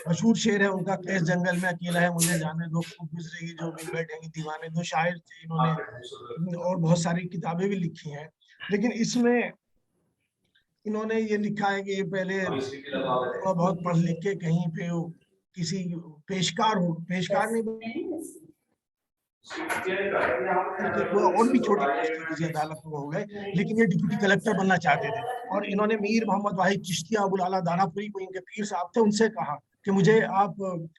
مشہور شعر ہے ان کا، کیس جنگل میں اکیلا ہے مجھے جانے دو، خوب گزرے گی جو مل بیٹھیں گے دیوانے دو۔ شاعر تھے انہوں نے اور بہت ساری کتابیں بھی لکھی ہیں، لیکن اس میں انہوں نے یہ لکھا ہے کہ یہ پہلے تھوڑا بہت پڑھ لکھ کے کہیں پہ کسی پیشکار نہیں اور بھی چھوٹی پوسٹ تھی کسی عدالت میں ہو گئے، لیکن یہ ڈپٹی کلیکٹر بننا چاہتے تھے اور انہوں نے میر محمد واحد چشتی ابو العلا داناپوری کو ان کے پیر صاحب تھے ان سے کہا کہ مجھے آپ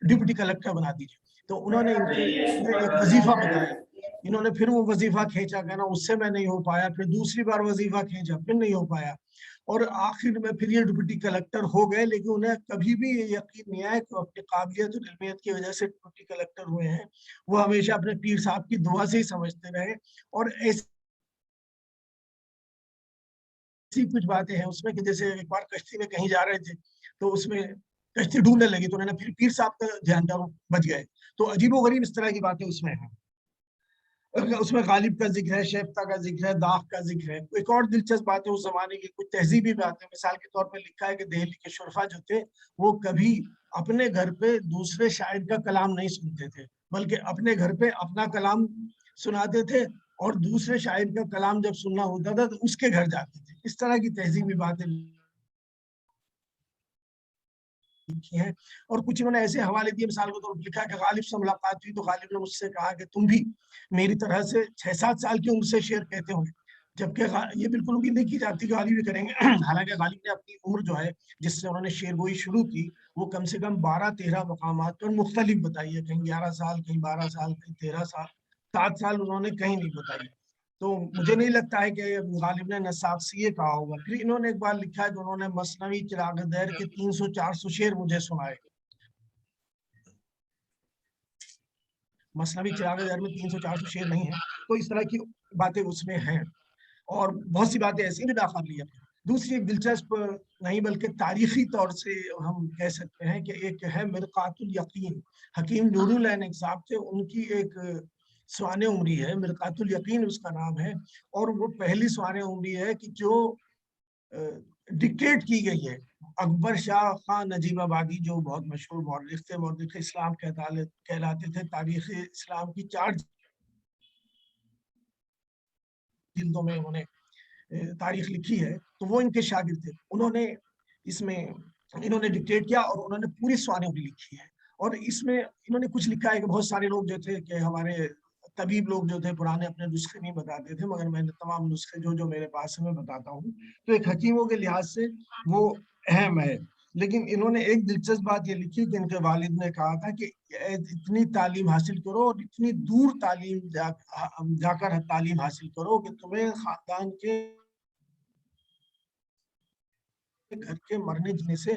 ڈپٹی کلیکٹر بنا دیجیے۔ تو انہوں نے ان کے ایک وظیفہ بتایا، انہوں نے پھر وہ وظیفہ کھینچا، کہنا اس سے میں نہیں ہو پایا، پھر دوسری بار وظیفہ کھینچا پھر نہیں ہو پایا، اور آخر میں پھر یہ ڈپٹی کلیکٹر ہو گئے۔ لیکن انہیں کبھی بھی یہ یقین نہیں آیا کہ اپنی قابلیت اور علمیت کی وجہ سے ڈپٹی کلیکٹر ہوئے ہیں، وہ ہمیشہ اپنے پیر صاحب کی دعا سے ہی سمجھتے رہے۔ اور ایسی کچھ باتیں ہیں اس میں کہ جیسے ایک بار کشتی میں کہیں جا رہے تھے تو اس میں کشتی ڈوبنے لگی تو انہوں نے پھر پیر صاحب کا دھیان کیا، بچ گئے۔ تو عجیب و غریب اس طرح کی باتیں اس میں ہیں۔ اس میں غالب کا ذکر ہے، شیفتہ کا ذکر ہے، داغ کا ذکر ہے۔ ایک اور دلچسپ بات ہے اس زمانے کی کچھ تہذیبی باتیں، مثال کے طور پہ لکھا ہے کہ دہلی کے شرفا جو تھے وہ کبھی اپنے گھر پہ دوسرے شاعر کا کلام نہیں سنتے تھے، بلکہ اپنے گھر پہ اپنا کلام سناتے تھے اور دوسرے شاعر کا کلام جب سننا ہوتا تھا تو اس کے گھر جاتے تھے۔ اس طرح کی تہذیبی باتیں لکھی ہیں۔ اور کچھ انہوں نے ایسے حوالے دیے، مثال کے طور پر لکھا کہ غالب سے ملاقات ہوئی تو غالب نے مجھ سے کہا کہ تم بھی میری طرح سے 6-7 سال کی عمر سے شعر کہتے ہوں گے، جبکہ یہ بالکل امید نہیں کی جاتی کہ غالب بھی کریں گے۔ حالانکہ غالب نے اپنی عمر جو ہے جس سے انہوں نے شعر گوئی شروع کی وہ کم سے کم 12-13 مقامات پر مختلف بتائی ہے، کہیں 11 سال، کہیں 12 سال، کہیں 13 سال، 7 سال انہوں نے کہیں نہیں بتائی۔ تو مجھے نہیں لگتا ہے کہ غالب نے نساخ سے یہ کہا ہوگا۔ پھر انہوں نے ایک بار لکھا ہے کہ انہوں نے مثنوی چراغ دیر کے 300-400 شعر مجھے سنائے۔ مثنوی چراغ دیر میں 300-400 شعر نہیں ہیں، تو اس طرح کی باتیں اس میں ہیں۔ اور بہت سی باتیں ایسی بھی داخل لی. دوسری ایک دلچسپ نہیں بلکہ تاریخی طور سے ہم کہہ سکتے ہیں کہ ایک ہے مرقات الیقین. حکیم نور العین صاحب تھے, ان کی ایک سوانح عمری ہے, مرقات الیقین اس کا نام ہے, اور وہ پہلی سوانح عمری ہے کہ جو ڈکٹیٹ کی گئی ہے. اکبر شاہ خان نجیب آبادی جو بہت مشہور مورخ تھے, مورخ اسلام کہلاتے تھے, تاریخ اسلام کی 4 جلدوں میں انہوں نے تاریخ لکھی ہے, تو وہ ان کے شاگرد تھے. انہوں نے ڈکٹیٹ کیا اور انہوں نے پوری سوانح عمری لکھی ہے. اور اس میں انہوں نے کچھ لکھا ہے کہ بہت سارے لوگ جو تھے کہ ہمارے طبیب لوگ جو تھے پرانے اپنے نسخے نہیں بتاتے تھے, مگر میں نے تمام نسخے جو میرے پاس ہے میں بتاتا ہوں. تو ایک حکیموں کے لحاظ سے وہ اہم ہے. لیکن انہوں نے ایک دلچسپ بات یہ لکھی کہ ان کے والد نے کہا تھا کہ اتنی تعلیم حاصل کرو اور اتنی دور تعلیم جا کر تعلیم حاصل کرو کہ تمہیں خاندان کے گھر کے مرنے جینے سے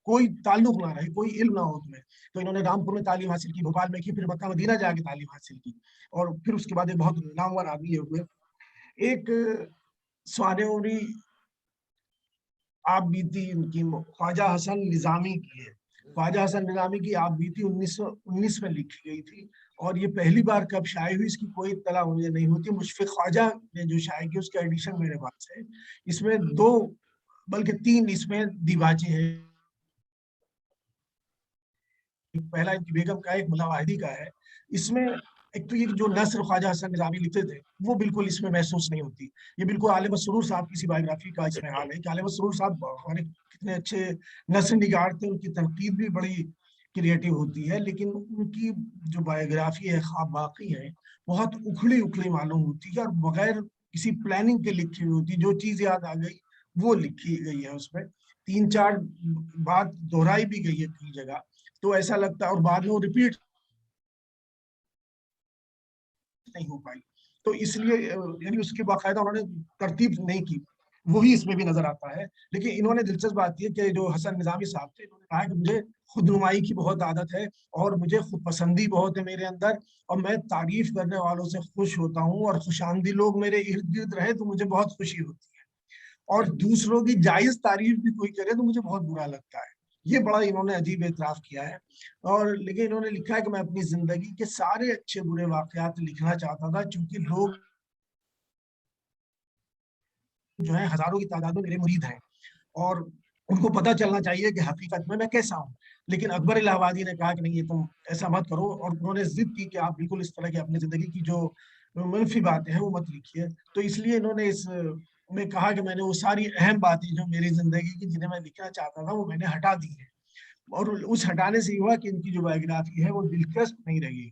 کوئی تعلق نہ رہے, کوئی علم نہ ہو تمہیں. تو انہوں نے رامپور میں تعلیم حاصل کی, بھوپال میں کی, پھر مکہ مدینہ جا کے تعلیم حاصل کی, اور پھر اس کے بعد ایک بہت نامور آدمی ہوئے. ایک سوانح عمری آپ بیتی ان کی خواجہ حسن نظامی کی ہے. خواجہ حسن نظامی کی آپ بیتی 1919 میں لکھی گئی تھی, اور یہ پہلی بار کب شائع ہوئی اس کی کوئی اطلاع مجھے نہیں ہوتی. مشفق خواجہ نے جو شائع کی اس کا ایڈیشن میرے پاس ہے. اس میں 2 بلکہ 3 اس میں دیباچے ہیں. پہلا ان کی بیگم کا, ایک ملا واحدی کا ہے. اس میں ایک تو یہ جو نثر خواجہ حسن نظامی لکھتے تھے وہ بالکل اس میں محسوس نہیں ہوتی. یہ بالکل عالم السرور صاحب کی بایوگرافی کا اس میں حال ہے کہ عالم السرور صاحب ہمارے کتنے اچھے نثر نگار تھے, ان کی تنقید بھی بڑی کریٹو ہوتی ہے, لیکن ان کی جو بایوگرافی ہے خواب باقی ہے بہت اکھڑی معلوم ہوتی ہے, اور بغیر کسی پلاننگ کے لکھی ہوئی ہوتی. جو چیز یاد آ گئی وہ لکھی گئی ہے. اس میں 3-4 بات دہرائی بھی گئی ہے کئی جگہ, تو ایسا لگتا ہے, اور بعد میں وہ ریپیٹ نہیں ہو پائی. تو اس لیے یعنی اس کی باقاعدہ انہوں نے ترتیب نہیں کی, وہی اس میں بھی نظر آتا ہے. لیکن انہوں نے دلچسپ بات یہ کہ جو حسن نظامی صاحب تھے, انہوں نے کہا کہ مجھے خود نمائی کی بہت عادت ہے اور مجھے خود پسندی بہت ہے میرے اندر, اور میں تعریف کرنے والوں سے خوش ہوتا ہوں, اور خوش آمدی لوگ میرے ارد گرد رہے تو مجھے بہت خوشی ہوتی ہے, اور دوسروں کی جائز تعریف بھی کوئی کرے تو مجھے بہت برا لگتا ہے. یہ بڑا انہوں نے عجیب اعتراف کیا ہے. اور لیکن انہوں نے لکھا ہے کہ میں اپنی زندگی کے سارے اچھے برے واقعات لکھنا چاہتا تھا, چونکہ لوگ جو ہے ہزاروں کی تعداد میں میرے مرید ہیں اور ان کو پتہ چلنا چاہیے کہ حقیقت میں کیسا ہوں. لیکن اکبر الہ آبادی نے کہا کہ نہیں, یہ تم ایسا مت کرو, اور انہوں نے ضد کی کہ آپ بالکل اس طرح کی اپنی زندگی کی جو منفی باتیں ہیں وہ مت لکھیے. تو اس لیے انہوں نے اس میں کہا کہ میں نے وہ ساری اہم باتیں جو میری زندگی کی جنہیں میں لکھنا چاہتا تھا وہ میں نے ہٹا دی ہیں, اور اس ہٹانے سے یہ ہوا کہ ان کی جو بایوگرافی ہے وہ دلچسپ نہیں رہی.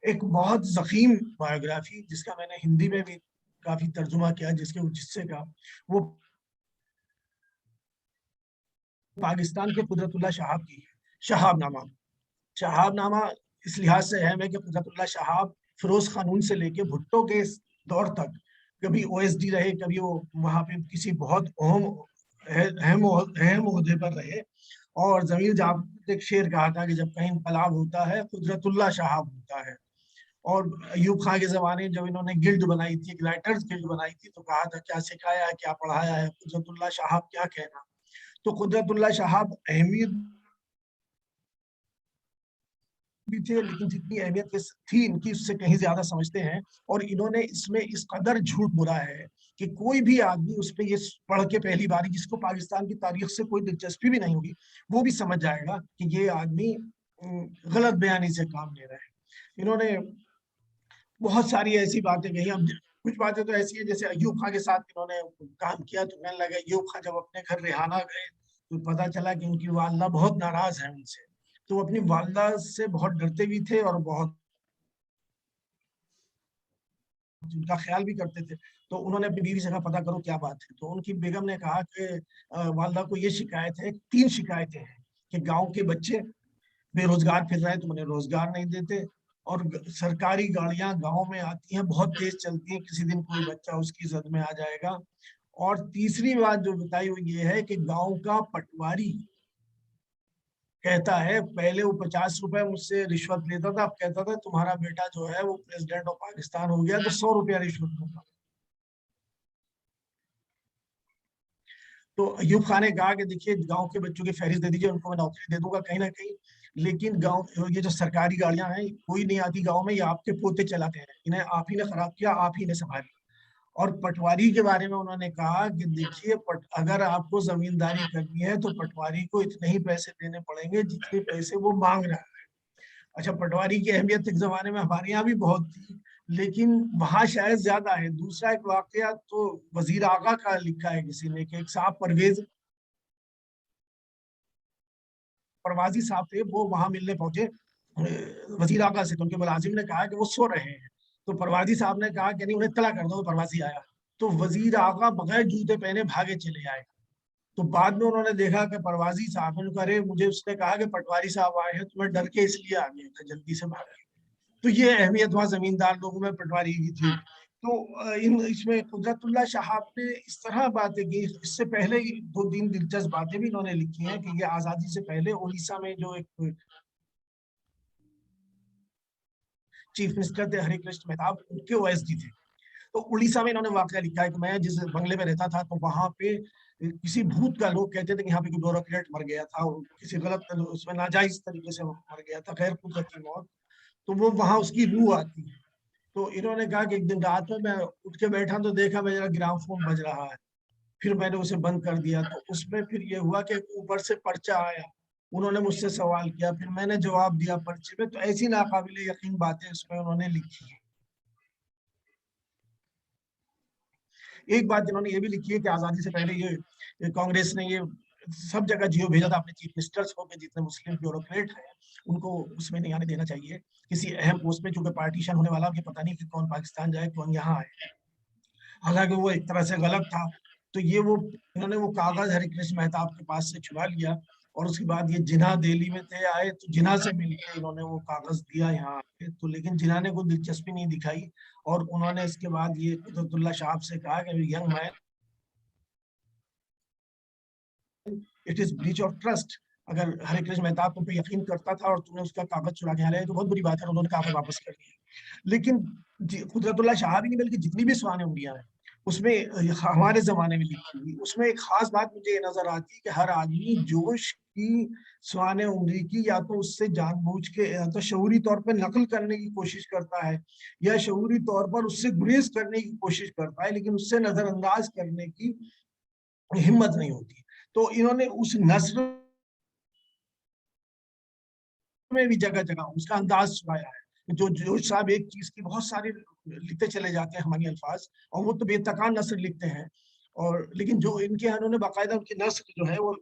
ایک بہت ضخیم بایوگرافی جس کا میں نے ہندی میں بھی کافی ترجمہ کیا, جس سے کا وہ پاکستان کے قدرت اللہ شہاب کی ہے, شہاب نامہ. شہاب نامہ اس لحاظ سے اہم ہے کہ قدرت اللہ شہاب فیروز قانون سے لے کے بھٹو کے دور تک کبھی OSD رہے, کبھی وہ وہاں پہ کسی بہت اہم عہدے پر رہے, اور ضمیر جاب ایک شعر کہا تھا کہ جب کہیں انقلاب ہوتا ہے قدرت اللہ شہاب ہوتا ہے. اور ایوب خان کے زمانے جب انہوں نے گلڈ بنائی تھی, رائٹرز گلڈ بنائی تھی, تو کہا تھا کیا سکھایا ہے, کیا پڑھایا ہے, قدرت اللہ شہاب کیا کہنا. تو قدرت اللہ شہاب اہمیت بھی تھے, لیکن جتنی اہمیت تھی ان کی اس سے کہیں زیادہ سمجھتے ہیں. اور انہوں نے اس میں اس قدر جھوٹ بولا ہے کہ کوئی بھی آدمی اس پہ یہ پڑھ کے پہلی باری, جس کو پاکستان کی تاریخ سے کوئی دلچسپی بھی نہیں ہوگی, وہ بھی سمجھ جائے گا کہ یہ آدمی غلط بیانی سے کام لے رہے ہیں. انہوں نے بہت ساری ایسی باتیں کہی. اب کچھ باتیں تو ایسی ہیں جیسے ایوب خان کے ساتھ انہوں نے کام کیا, تو کہنے لگا ایوب خان جب اپنے گھر ریحانہ گئے تو پتا چلا کہ ان کی والدہ بہت ناراض ہیں ان سے, تو وہ اپنی والدہ سے بہت ڈرتے بھی تھے اور بہت ان کا خیال بھی کرتے تھے. تو انہوں نے اپنی بیوی سے کہا پتا کرو کیا بات ہے. تو ان کی بیگم نے کہا کہ والدہ کو یہ شکایت ہے, 3 شکایتیں ہیں کہ گاؤں کے بچے بے روزگار پھر رہے ہیں تو انہیں روزگار نہیں دیتے, اور سرکاری گاڑیاں گاؤں میں آتی ہیں بہت تیز چلتی ہیں, کسی دن کوئی بچہ اس کی زد میں آ جائے گا. اور تیسری بات جو بتائی ہوئی یہ ہے کہ گاؤں کا پٹواری کہتا ہے پہلے وہ 50 روپے مجھ سے رشوت لیتا تھا, اب کہتا تھا تمہارا بیٹا جو ہے وہ پریزیڈنٹ آف پاکستان ہو گیا تو 100 روپیہ رشوت ہوگا. تو ایوب خان نے کہا کہ دیکھیے گاؤں کے بچوں کی فہرست دے دیجیے, ان کو میں نوکری دے دوں گا کہیں نہ کہیں, لیکن گاؤں یہ جو سرکاری گاڑیاں ہیں کوئی نہیں آتی گاؤں میں, یہ آپ کے پوتے چلاتے ہیں, انہیں آپ ہی نے خراب کیا, آپ ہی نے سنبھالی. اور پٹواری کے بارے میں انہوں نے کہا کہ دیکھیے اگر آپ کو زمینداری کرنی ہے تو پٹواری کو اتنے ہی پیسے دینے پڑیں گے جتنے پیسے وہ مانگ رہا ہے. اچھا, پٹواری کی اہمیت ایک زمانے میں ہمارے یہاں بھی بہت تھی, لیکن وہاں شاید زیادہ ہے. دوسرا ایک واقعہ تو وزیر آغا کا لکھا ہے کسی نے کہ ایک صاحب پروازی صاحب تھے, وہ وہاں ملنے پہنچے وزیر آغا سے, تو ان کے ملازم نے کہا کہ وہ سو رہے ہیں. تو پروازی صاحب نے کہا کہ نہیں, انہیں اطلاع کر دو. پروازی آیا تو وزیر آغا بغیر جوتے پہنے بھاگے چلے آئے. تو بعد میں انہوں نے دیکھا کہ پروازی صاحب نے کہا مجھے اس نے کہا کہ پٹواری صاحب آئے ہیں, تو میں ڈر کے اس لیے آ گیا تھا, جلدی سے بھاگ گیا. تو یہ اہمیت وہاں زمیندار لوگوں میں پٹواری کی تھی. تو اس میں قدرت اللہ شہاب نے اس طرح باتیں کی. اس سے پہلے 2-3 دلچسپ باتیں بھی انہوں نے لکھی ہیں کہ یہ آزادی سے پہلے اڑیسہ میں جو ایک چیف منسٹر تھے ہری کرشن مہتاب, ان کے OSD تھے. تو اڑیسہ میں انہوں نے واقعہ لکھا ہے کہ میں جس بنگلے میں رہتا تھا تو وہاں پہ کسی بھوت کا, لوگ کہتے تھے کہ یہاں پہ کوئی بیوروکریٹ مر گیا تھا, کسی غلط اس میں ناجائز طریقے سے مر گیا تھا, غیر قدرتی موت, تو وہ وہاں اس کی روح آتی ہے. تو انہوں نے کہا کہ ایک دن رات میں اٹھ کے بیٹھا تو دیکھا میرا گرام فون بج رہا ہے, پھر میں نے اسے بند کر دیا. تو اس میں پھر یہ ہوا کہ اوپر سے پرچہ آیا, انہوں نے مجھ سے سوال کیا, پھر میں نے جواب دیا پرچے میں. تو ایسی ناقابل یقین باتیں اس میں انہوں نے لکھی ہیں. ایک بات انہوں نے یہ بھی لکھی ہے کہ آزادی سے پہلے یہ کانگریس نے یہ سب جگہ جیو بھیجا تھا اپنے چیف منسٹرز کو کہ جتنے مسلم بیوروکریٹ ہیں ان کو اس میں نہیں آنے دینا چاہیے کسی اہم پوسٹ پہ, چونکہ پارٹیشن ہونے والا, یہ پتہ نہیں کہ کون پاکستان جائے کون یہاں آئے. حالانکہ وہ ایک طرح سے غلط تھا. تو یہ انہوں نے وہ کاغذ ہری کرشن مہتاب کے پاس سے چھپا لیا, اور اس کے بعد یہ جناح دہلی میں تھے آئے, تو جناح سے مل کے انہوں نے وہ کاغذ دیا یہاں آئے. تو لیکن جناح نے کوئی دلچسپی نہیں دکھائی, اور انہوں نے اس کے بعد یہ قدرت اللہ شہاب سے کہا کہ young man, it is breach of trust. اگر ہری کرشن مہتاب تم پہ یقین کرتا تھا اور تم نے اس کا کاغذ چرا کے لایا تو بہت بری بات ہے, انہوں نے کاغذ واپس کر دیا. لیکن قدرت اللہ شہاب ہی نہیں بلکہ جتنی بھی سوانح عمریاں ہیں اس میں ہمارے زمانے میں لکھی ہوئی, اس میں ایک خاص بات مجھے یہ نظر آتی ہے کہ ہر آدمی جوش کی سوانح عمری کی یا تو اس سے جان بوجھ کے یا تو شعوری طور پر نقل کرنے کی کوشش کرتا ہے, یا شعوری طور پر اس سے گریز کرنے کی کوشش کرتا ہے, لیکن اس سے نظر انداز کرنے کی ہمت نہیں ہوتی. تو انہوں نے اس نثر میں بھی جگہ جگہ اس کا انداز چھپایا ہے. جو جوش صاحب ایک چیز کی بہت ساری لکھتے چلے جاتے ہیں ہماری الفاظ, اور وہ تو بے تکان نثر لکھتے ہیں, اور لیکن جو ان کے انہوں نے باقاعدہ ان کی نثر جو ہے وہ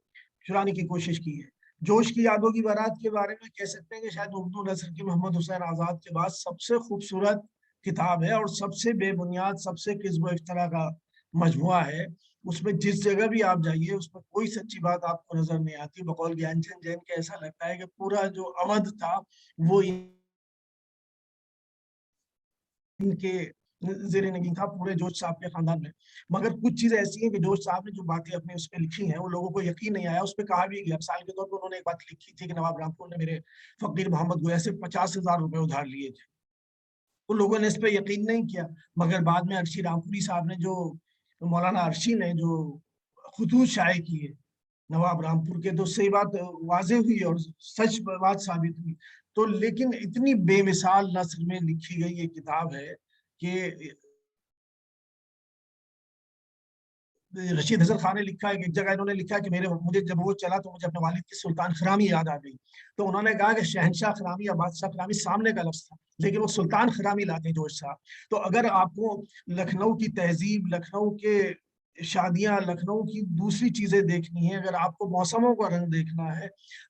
چرانے کی کوشش کی ہے. جوش کی یادوں کی بارات کے بارے میں کہہ سکتے ہیں کہ شاید اردو نثر کی محمد حسین آزاد کے بعد سب سے خوبصورت کتاب ہے, اور سب سے بے بنیاد, سب سے کذب و افترا کا مجموعہ ہے. اس میں جس جگہ بھی آپ جائیے اس میں کوئی سچی بات آپ کو نظر نہیں آتی. بقول گیان چند جین کے ایسا لگتا ہے کہ پورا جو اودھ تھا وہ ان کے زیر نگین تھا, پورے جوش صاحب کے خاندان میں. مگر کچھ چیزیں ایسی ہیں کہ جوش صاحب نے جو باتیں اپنے اس پہ لکھی ہیں وہ لوگوں کو یقین نہیں آیا. اس پہ کہا بھی گیا, مثال کے طور پر انہوں نے ایک بات لکھی تھی کہ نواب رامپور نے میرے فقیر محمد گویا سے 50,000 روپے ادھار لیے تھے. تو لوگوں نے اس پہ یقین نہیں کیا, مگر بعد میں عرشی رامپوری صاحب نے, جو مولانا عرشی نے جو خطوط شائع کیے نواب رامپور کے, تو صحیح بات واضح ہوئی اور سچ بات ثابت ہوئی. تو لیکن اتنی بے مثال نثر میں لکھی گئی یہ کتاب ہے کہ رشید حسن خان نے لکھا ہے کہ ایک جگہ انہوں نے لکھا کہ مجھے جب وہ چلا تو مجھے اپنے والد کی سلطان خرامی یاد آ گئی. تو انہوں نے کہا کہ شہنشاہ خرامی یا بادشاہ خرامی سامنے کا لفظ تھا, لیکن وہ سلطان خرامی لاتے ہیں جوش صاحب. تو اگر آپ کو لکھنؤ کی تہذیب, لکھنؤ کے شادیاں, لکھنؤ کی دوسری چیزیں دیکھنی ہے, اگر آپ کو موسموں کا رنگ دیکھنا ہے,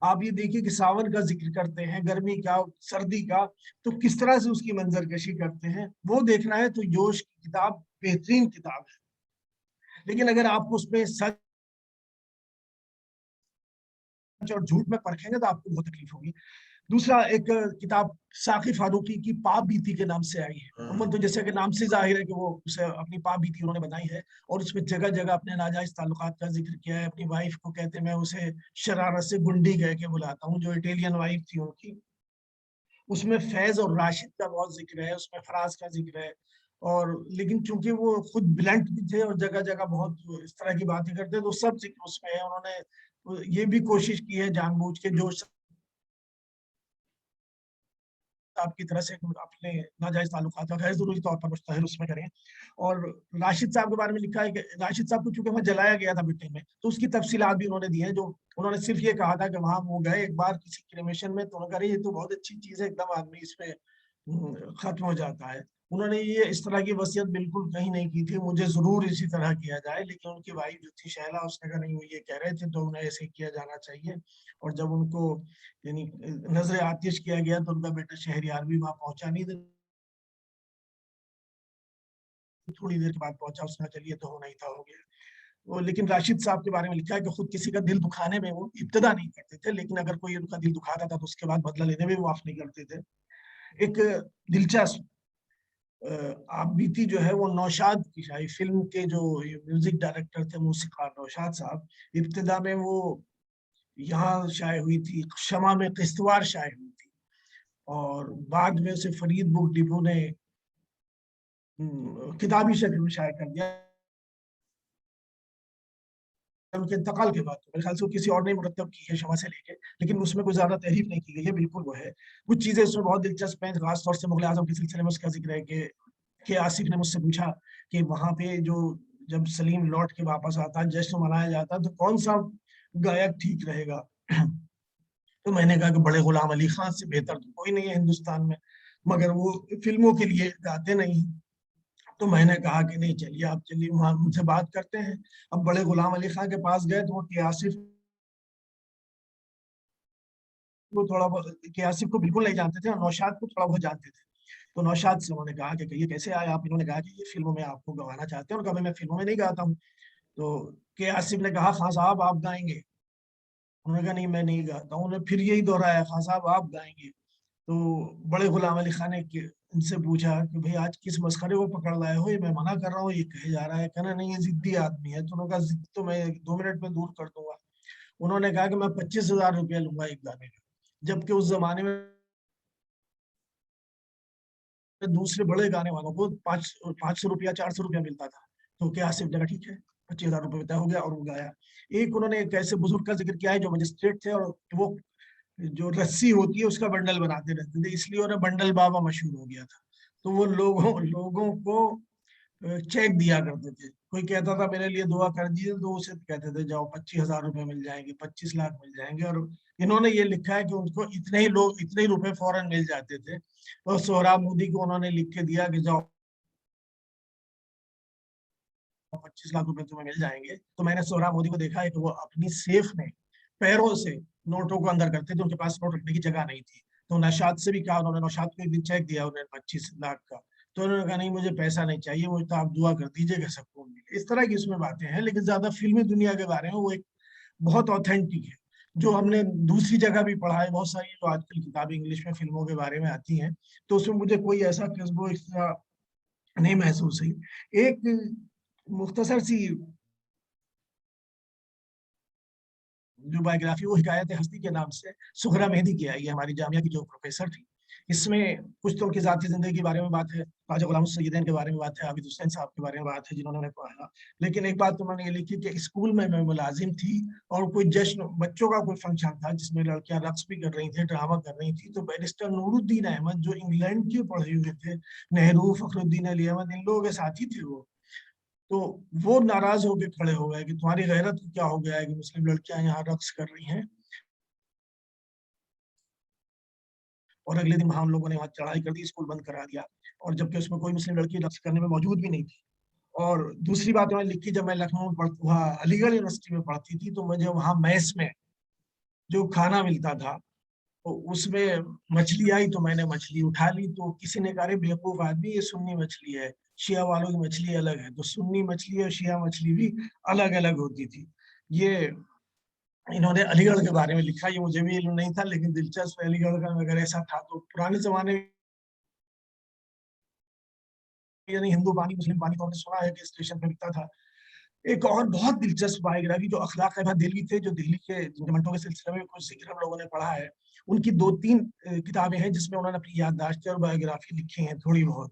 آپ یہ دیکھیے کہ ساون کا ذکر کرتے ہیں, گرمی کا, سردی کا, تو کس طرح سے اس کی منظر کشی کرتے ہیں, وہ دیکھنا ہے تو جوش کی کتاب بہترین کتاب ہے. لیکن اگر آپ کو اس میں سچ اور جھوٹ میں پرکھیں گے تو آپ کو بہت تکلیف ہوگی. دوسرا ایک کتاب ساقی فاروقی کی پاپ بیتی کے نام سے آئی ہے. عموماً تو جیسے کہ نام سے ظاہر ہے کہ وہ اسے اپنی پاپ بیتی انہوں نے بنائی ہے, اور اس میں جگہ جگہ اپنے ناجائز تعلقات کا ذکر کیا ہے. اپنی وائف کو کہتے ہیں میں اسے شرارت سے گنڈی کہہ کے بلاتا ہوں, جو اٹیلین وائف تھی ان کی. اس میں فیض اور راشد کا بہت ذکر ہے, اس میں فراز کا ذکر ہے, اور لیکن چونکہ وہ خود بلنٹ بھی تھے اور جگہ جگہ بہت اس طرح کی باتیں کرتے تو سب ذکر اس میں ہے. انہوں نے یہ بھی کوشش کی ہے جان بوجھ کے جو آپ کی طرح سے اپنے ناجائز تعلقات غیر ضروری طور پر مشتہر اس میں کریں. اور راشد صاحب کے بارے میں لکھا ہے کہ راشد صاحب کو چونکہ وہاں جلایا گیا تھا بٹے میں تو اس کی تفصیلات بھی انہوں نے دی ہیں. جو انہوں نے صرف یہ کہا تھا کہ وہاں وہ گئے ایک بار کسی کریمیشن میں تو انہوں نے کہا یہ تو بہت اچھی چیز ہے, ایک دم آدمی اس پہ ختم ہو جاتا ہے. انہوں نے یہ اس طرح کی وصیت بالکل کہیں نہیں کی تھی مجھے ضرور اسی طرح کیا جائے, لیکن ان کی وائف جو تھی شہلا اس نے کہا نہیں وہ یہ کہہ رہے تھے تو انہیں ایسے کیا جانا چاہیے. اور جب ان کو یعنی نظر آتش کیا گیا تو ان کا بیٹا شہریار بھی وہاں پہنچا نہیں تھا, تھوڑی دیر کے بعد پہنچا, اس نے چلیے تو ہونا ہی تھا ہو گیا. لیکن راشد صاحب کے بارے میں لکھا ہے کہ خود کسی کا دل دکھانے میں وہ ابتدا نہیں کرتے تھے, لیکن اگر کوئی ان کا دل دکھاتا تھا تو اس کے بعد بدلہ لینے میں معاف نہیں کرتے تھے. ایک دلچسپ آپ بیتی جو ہے وہ نوشاد کی شاعری, فلم کے جو میوزک ڈائریکٹر تھے موسیقار نوشاد صاحب, ابتدا میں وہ یہاں شائع ہوئی تھی, شمع میں قسطوار شائع ہوئی تھی, اور بعد میں اسے فرید بک ڈپو نے کتابی شکل میں شائع کر دیا. ان کے انتقال کے بعد میرے خیال سے وہ کسی اور نے مرتب کی ہے شمع سے لے کے, لیکن اس میں کوئی زیادہ تحریف نہیں کی گئی ہے, بالکل وہ ہے. کچھ چیزیں اس میں بہت دلچسپ ہیں, خاص طور سے مغل اعظم کے سلسلے میں اس کا ذکر ہے کہ آصف نے مجھ سے پوچھا کہ وہاں پہ جو جب سلیم لوٹ کے واپس آتا جشن منایا جاتا تو کون سا گائک ٹھیک رہے گا, تو میں نے کہا کہ بڑے غلام علی خان سے بہتر تو کوئی نہیں ہے ہندوستان میں, مگر وہ فلموں کے لیے گاتے نہیں. تو میں نے کہا کہ نہیں چلیے آپ چلیے وہاں ان سے بات کرتے ہیں. اب بڑے غلام علی خان کے پاس گئے تو وہ آصف کو تھوڑا بہت آصف کو بالکل نہیں جانتے تھے اور نوشاد کو تھوڑا بہت جانتے تھے. تو نوشاد سے انہوں نے کہا کہ یہ کیسے آئے آپ, انہوں نے کہا کہ یہ فلموں میں آپ کو گوانا چاہتے ہیں, اور کہا میں فلموں میں نہیں گاتا ہوں. تو آصف نے کہا خان صاحب آپ گائیں گے, انہوں نے کہا نہیں میں نہیں گاتا ہوں. انہوں نے پھر یہی دہرایا خان صاحب آپ گائیں گے. تو بڑے غلام علی خان نے ان سے پوچھا کہ بھئی آج کس مسخرے کو پکڑ لائے ہو, یہ میں منع کر رہا ہوں یہ کہے جا رہا ہے. کہنا نہیں یہ ضدی آدمی ہے. تو انہوں نے کہا ضد تو میں 2 منٹ میں دور کر دوں گا. انہوں نے کہا کہ میں 25,000 روپیہ لوں گا ایک گانے کا, جبکہ اس زمانے میں دوسرے بڑے گانے والوں کو 500 روپیہ 400 روپیہ ملتا تھا. تو کیا آصف جگہ ٹھیک ہے 25,000 روپے طے ہو گیا اور وہ گایا. ایک انہوں نے ایک ایسے بزرگ کا ذکر کیا ہے جو مجسٹریٹ تھے, اور وہ جو رسی ہوتی ہے اس کا بنڈل بناتے رہتے تھے, اس لیے انہیں بنڈل بابا مشہور ہو گیا تھا. تو وہ لوگوں کو چیک دیا کرتے تھے. کوئی کہتا تھا میرے لیے دعا کر دیجیے تو اسے کہتے تھے جاؤ 25,000 روپے مل جائیں گے, 25 لاکھ مل جائیں گے. اور انہوں نے یہ لکھا ہے کہ ان کو اتنے ہی روپے فوراً مل جاتے تھے. اور سہراب مودی کو انہوں نے لکھ کے دیا کہ جاؤ 25 لاکھ روپے تمہیں مل جائیں گے. تو میں نے سہراب مودی کو دیکھا ہے کہ وہ اپنی سیف میں پیروں سے نوٹوں کو اندر کرتے تھے, ان کے پاس نوٹ رکھنے کی جگہ نہیں تھی. تو نوشاد سے بھی کہا, انہوں نے نوشاد کو ایک دن چیک دیا انہیں 25 لاکھ کا, تو انہوں نے کہا نہیں مجھے پیسہ نہیں چاہیے, مجھے تو آپ دعا کر دیجیے کہ سکون ملے. اس طرح کی اس میں باتیں ہیں, لیکن زیادہ فلمی دنیا کے بارے میں وہ ایک بہت اوتھینٹک ہے, جو ہم نے دوسری جگہ بھی پڑھا ہے. بہت ساری جو آج کل کتابیں انگلش میں فلموں کے بارے میں آتی ہیں تو اس میں مجھے کوئی ایسا قصب و اختراع نہیں محسوس ہوئی. ایک مختصر سی جو بایوگرافی وہ حکایت ہستی کے نام سے سغرا مہدی کی آئی ہے, ہماری جامعہ کی جو پروفیسر تھی. اس میں کچھ تو ان کی ذاتی زندگی کے بارے میں بات ہے, خواجہ غلام السیدین کے بارے میں بات ہے, عابد حسین صاحب کے بارے میں بات ہے جنہوں نے پڑھا. لیکن ایک بات انہوں نے یہ لکھی کہ اسکول میں ملازم تھی اور کوئی جشن بچوں کا کوئی فنکشن تھا جس میں لڑکیاں رقص بھی کر رہی تھیں, ڈرامہ کر رہی تھی. تو بیرسٹر نور الدین احمد جو انگلینڈ کے پڑھے ہوئے تھے, نہرو, فخر الدین علی احمد, ان لوگوں کے ساتھی تھے وہ. تو وہ ناراض ہو کے کھڑے ہو گئے کہ تمہاری غیرت کو کیا ہو گیا ہے کہ مسلم لڑکیاں یہاں رقص کر رہی ہیں. اور اگلے دن وہاں ہم لوگوں نے وہاں چڑھائی کر دی, اسکول بند کرا دیا, اور جبکہ اس میں کوئی مسلم لڑکی رقص کرنے میں موجود بھی نہیں تھی. اور دوسری بات انہوں نے لکھی, جب میں لکھنؤ میں وہاں علی گڑھ یونیورسٹی میں پڑھتی تھی تو مجھے وہاں میس میں جو کھانا ملتا تھا تو اس میں مچھلی آئی تو میں نے مچھلی اٹھا لی. تو کسی نے کہا بیوقوف آدمی یہ سنی مچھلی ہے, شیعہ والوں کی مچھلی الگ ہے. تو سنی مچھلی اور شیعہ مچھلی بھی الگ الگ ہوتی تھی. یہ انہوں نے علی گڑھ کے بارے میں لکھا, یہ مجھے بھی علم نہیں تھا لیکن دلچسپ ہے. علی گڑھ کا اگر ایسا تھا تو پرانے زمانے یعنی ہندو پانی مسلم پانی تو ہم نے سنا ہے کہ اسٹیشن پہ بکتا تھا. ایک اور بہت دلچسپ بایوگرافی جو اخلاق احمد دہلوی تھے, جو دہلی کے منٹوں کے سلسلے میں کچھ ذکر ہم لوگوں نے پڑھا ہے, ان کی 2-3 کتابیں ہیں جس میں انہوں نے اپنی یادداشتیں اور بایوگرافی لکھی ہیں تھوڑی بہت.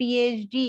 PhD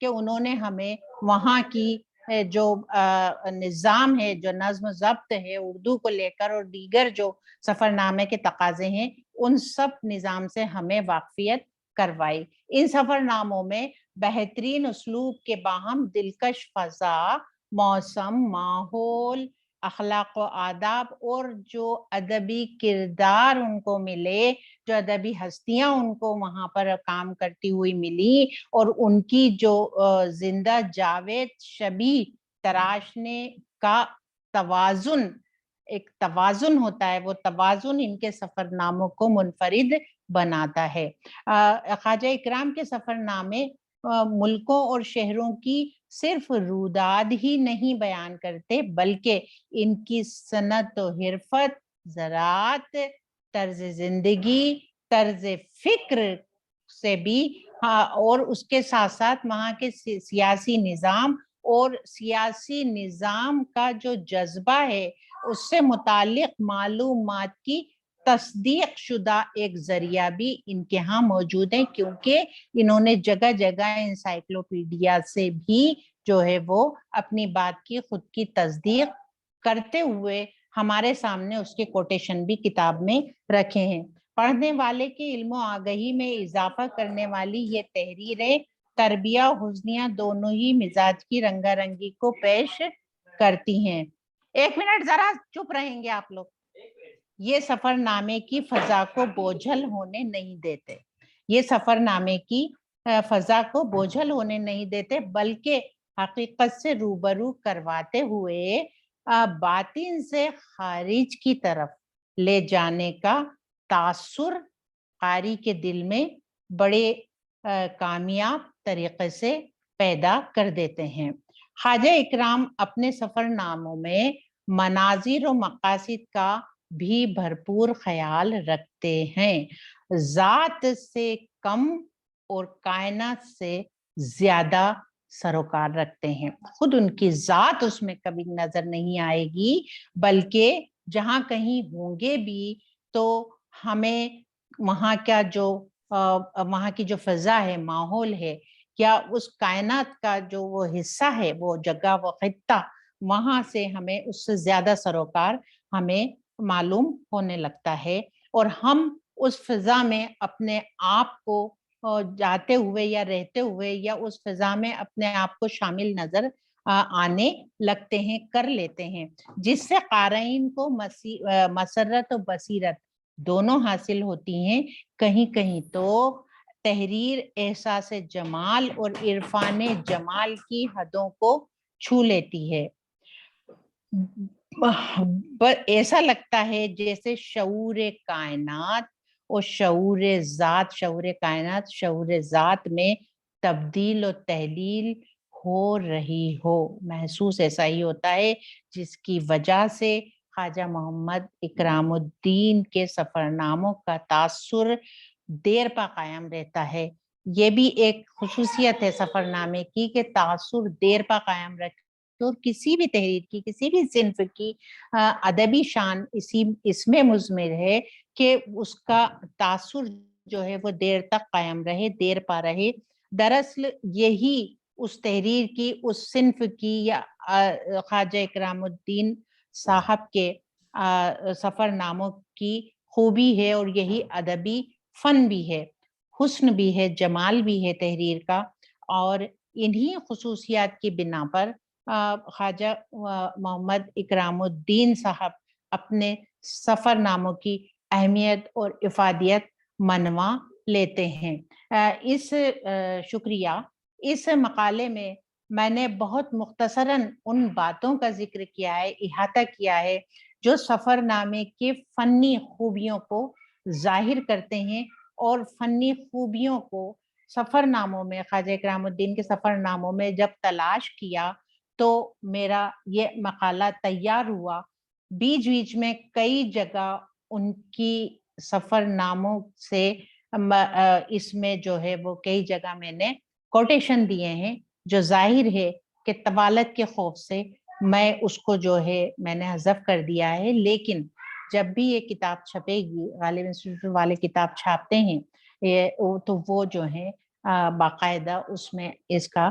کہ انہوں نے ہمیں وہاں کی جو نظام ہے، جو نظم و ضبط ہے اردو کو لے کر، اور دیگر جو سفر نامے کے تقاضے ہیں، ان سب نظام سے ہمیں واقفیت کروائی۔ ان سفر ناموں میں بہترین اسلوب کے باہم دلکش فضا، موسم، ماحول، اخلاق و آداب اور جو ادبی کردار ان کو ملے، جو ادبی ہستیاں ان کو وہاں پر کام کرتی ہوئی ملی، اور ان کی جو زندہ جاوید شبیہ تراشنے کا توازن، ایک توازن ہوتا ہے، وہ توازن ان کے سفر ناموں کو منفرد بناتا ہے۔ خواجہ اکرام کے سفر نامے ملکوں اور شہروں کی صرف روداد ہی نہیں بیان کرتے، بلکہ ان کی صنعت و حرفت، زراعت، طرز زندگی، طرز فکر سے بھی، اور اس کے ساتھ ساتھ وہاں کے سیاسی نظام اور سیاسی نظام کا جو جذبہ ہے، اس سے متعلق معلومات کی تصدیق شدہ ایک ذریعہ بھی ان کے ہاں موجود ہے، کیونکہ انہوں نے جگہ جگہ انسائکلوپیڈیا سے بھی جو ہے وہ اپنی بات کی خود کی تصدیق کرتے ہوئے ہمارے سامنے اس کے کوٹیشن بھی کتاب میں رکھے ہیں۔ پڑھنے والے کے علم و آگہی میں اضافہ کرنے والی یہ تحریریں تربیہ و حسنیہ دونوں ہی مزاج کی رنگا رنگی کو پیش کرتی ہیں۔ ایک منٹ ذرا چپ رہیں گے آپ لوگ۔ یہ سفر نامے کی فضا کو بوجھل ہونے نہیں دیتے، یہ سفر نامے کی فضا کو بوجھل ہونے نہیں دیتے، بلکہ حقیقت سے روبرو کرواتے ہوئے باطن سے خارج کی طرف لے جانے کا تاثر قاری کے دل میں بڑے کامیاب طریقے سے پیدا کر دیتے ہیں۔ خواجہ اکرام اپنے سفر ناموں میں مناظر و مقاصد کا بھی بھرپور خیال رکھتے ہیں، ذات سے کم اور کائنات سے زیادہ سروکار رکھتے ہیں۔ خود ان کی ذات اس میں کبھی نظر نہیں آئے گی، بلکہ جہاں کہیں ہوں گے بھی تو ہمیں وہاں کا جو وہاں کی جو فضا ہے، ماحول ہے، یا اس کائنات کا جو وہ حصہ ہے، وہ جگہ، وہ خطہ، وہاں سے ہمیں اس سے زیادہ سروکار ہمیں معلوم ہونے لگتا ہے، اور ہم اس فضا میں اپنے آپ کو جاتے ہوئے یا رہتے ہوئے یا اس فضا میں اپنے آپ کو شامل نظر آنے لگتے ہیں، کر لیتے ہیں، جس سے قارئین کو مسرت و بصیرت دونوں حاصل ہوتی ہیں۔ کہیں کہیں تو تحریر احساس جمال اور عرفان جمال کی حدوں کو چھو لیتی ہے۔ ایسا لگتا ہے جیسے شعور کائنات اور شعور ذات، شعور کائنات، شعور ذات میں تبدیل و تحلیل ہو رہی ہو۔ محسوس ایسا ہی ہوتا ہے، جس کی وجہ سے خواجہ محمد اکرام الدین کے سفر ناموں کا تاثر دیر پا قائم رہتا ہے۔ یہ بھی ایک خصوصیت ہے سفر نامے کی کہ تاثر دیر پا قائم رہتا ہے، تو کسی بھی تحریر کی، کسی بھی صنف کی ادبی شان اس میں مضمر ہے کہ اس کا تاثر جو ہے وہ دیر تک قائم رہے، دیر پا رہے۔ دراصل یہی اس تحریر کی، اس صنف کی، یا خواجہ اکرام الدین صاحب کے سفر ناموں کی خوبی ہے، اور یہی ادبی فن بھی ہے، حسن بھی ہے، جمال بھی ہے تحریر کا۔ اور انہی خصوصیات کی بنا پر خواجہ محمد اکرام الدین صاحب اپنے سفر ناموں کی اہمیت اور افادیت منوا لیتے ہیں۔ شکریہ۔ اس مقالے میں نے بہت مختصراً ان باتوں کا ذکر کیا ہے، احاطہ کیا ہے، جو سفر نامے کے فنی خوبیوں کو ظاہر کرتے ہیں، اور فنی خوبیوں کو سفر ناموں میں، خواجہ اکرام الدین کے سفر ناموں میں جب تلاش کیا تو میرا یہ مقالہ تیار ہوا۔ بیچ بیچ میں کئی جگہ ان کی سفر ناموں سے اس میں جو ہے وہ کئی جگہ میں نے کوٹیشن دیے ہیں، جو ظاہر ہے کہ طوالت کے خوف سے میں اس کو جو ہے میں نے حذف کر دیا ہے، لیکن جب بھی یہ کتاب چھپے گی، غالب انسٹیٹیوٹ والے کتاب چھاپتے ہیں تو وہ جو ہے باقاعدہ اس میں اس کا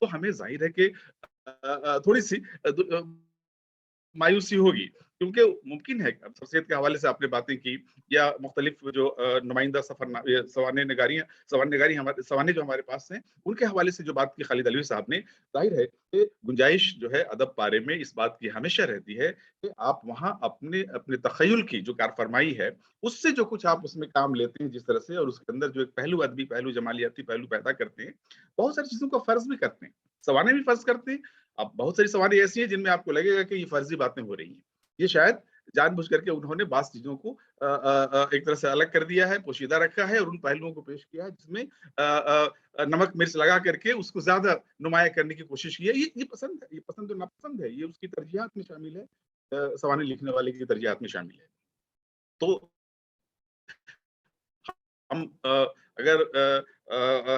تو ہمیں ظاہر ہے کہ تھوڑی سی مایوسی ہوگی، کیونکہ ممکن ہے شخصیت کے حوالے سے آپ نے باتیں کی یا مختلف جو نمائندہ سوانح جو ہمارے پاس ہیں ان کے حوالے سے جو بات کی خالد علوی صاحب نے، ظاہر ہے کہ گنجائش جو ہے ادب پارے میں اس بات کی ہمیشہ رہتی ہے کہ آپ وہاں اپنے تخیل کی جو کار فرمائی ہے اس سے جو کچھ آپ اس میں کام لیتے ہیں جس طرح سے، اور اس کے اندر جو ایک پہلو ادبی پہلو جمالیاتی پہلو پیدا کرتے ہیں، بہت ساری چیزوں کا فرض بھی کرتے ہیں، سوانح بھی فرض کرتے ہیں۔ اب بہت ساری سوانح ایسی ہیں جن میں آپ کو لگے گا کہ یہ فرضی باتیں ہو رہی ہیں، یہ شاید جان بوجھ کر کے انہوں نے بعض چیزوں کو ایک طرح سے الگ کر دیا ہے، پوشیدہ رکھا ہے اور ان پہلوؤں کو پیش کیا ہے جس میں نمک مرچ لگا کر کے اس کو زیادہ نمایاں کرنے کی کوشش کی ہے۔ یہ پسند ہے، یہ پسند اور ناپسند ہے، یہ اس کی ترجیحات میں شامل ہے، سوانح لکھنے والے کی ترجیحات میں شامل ہے۔ تو ہم اگر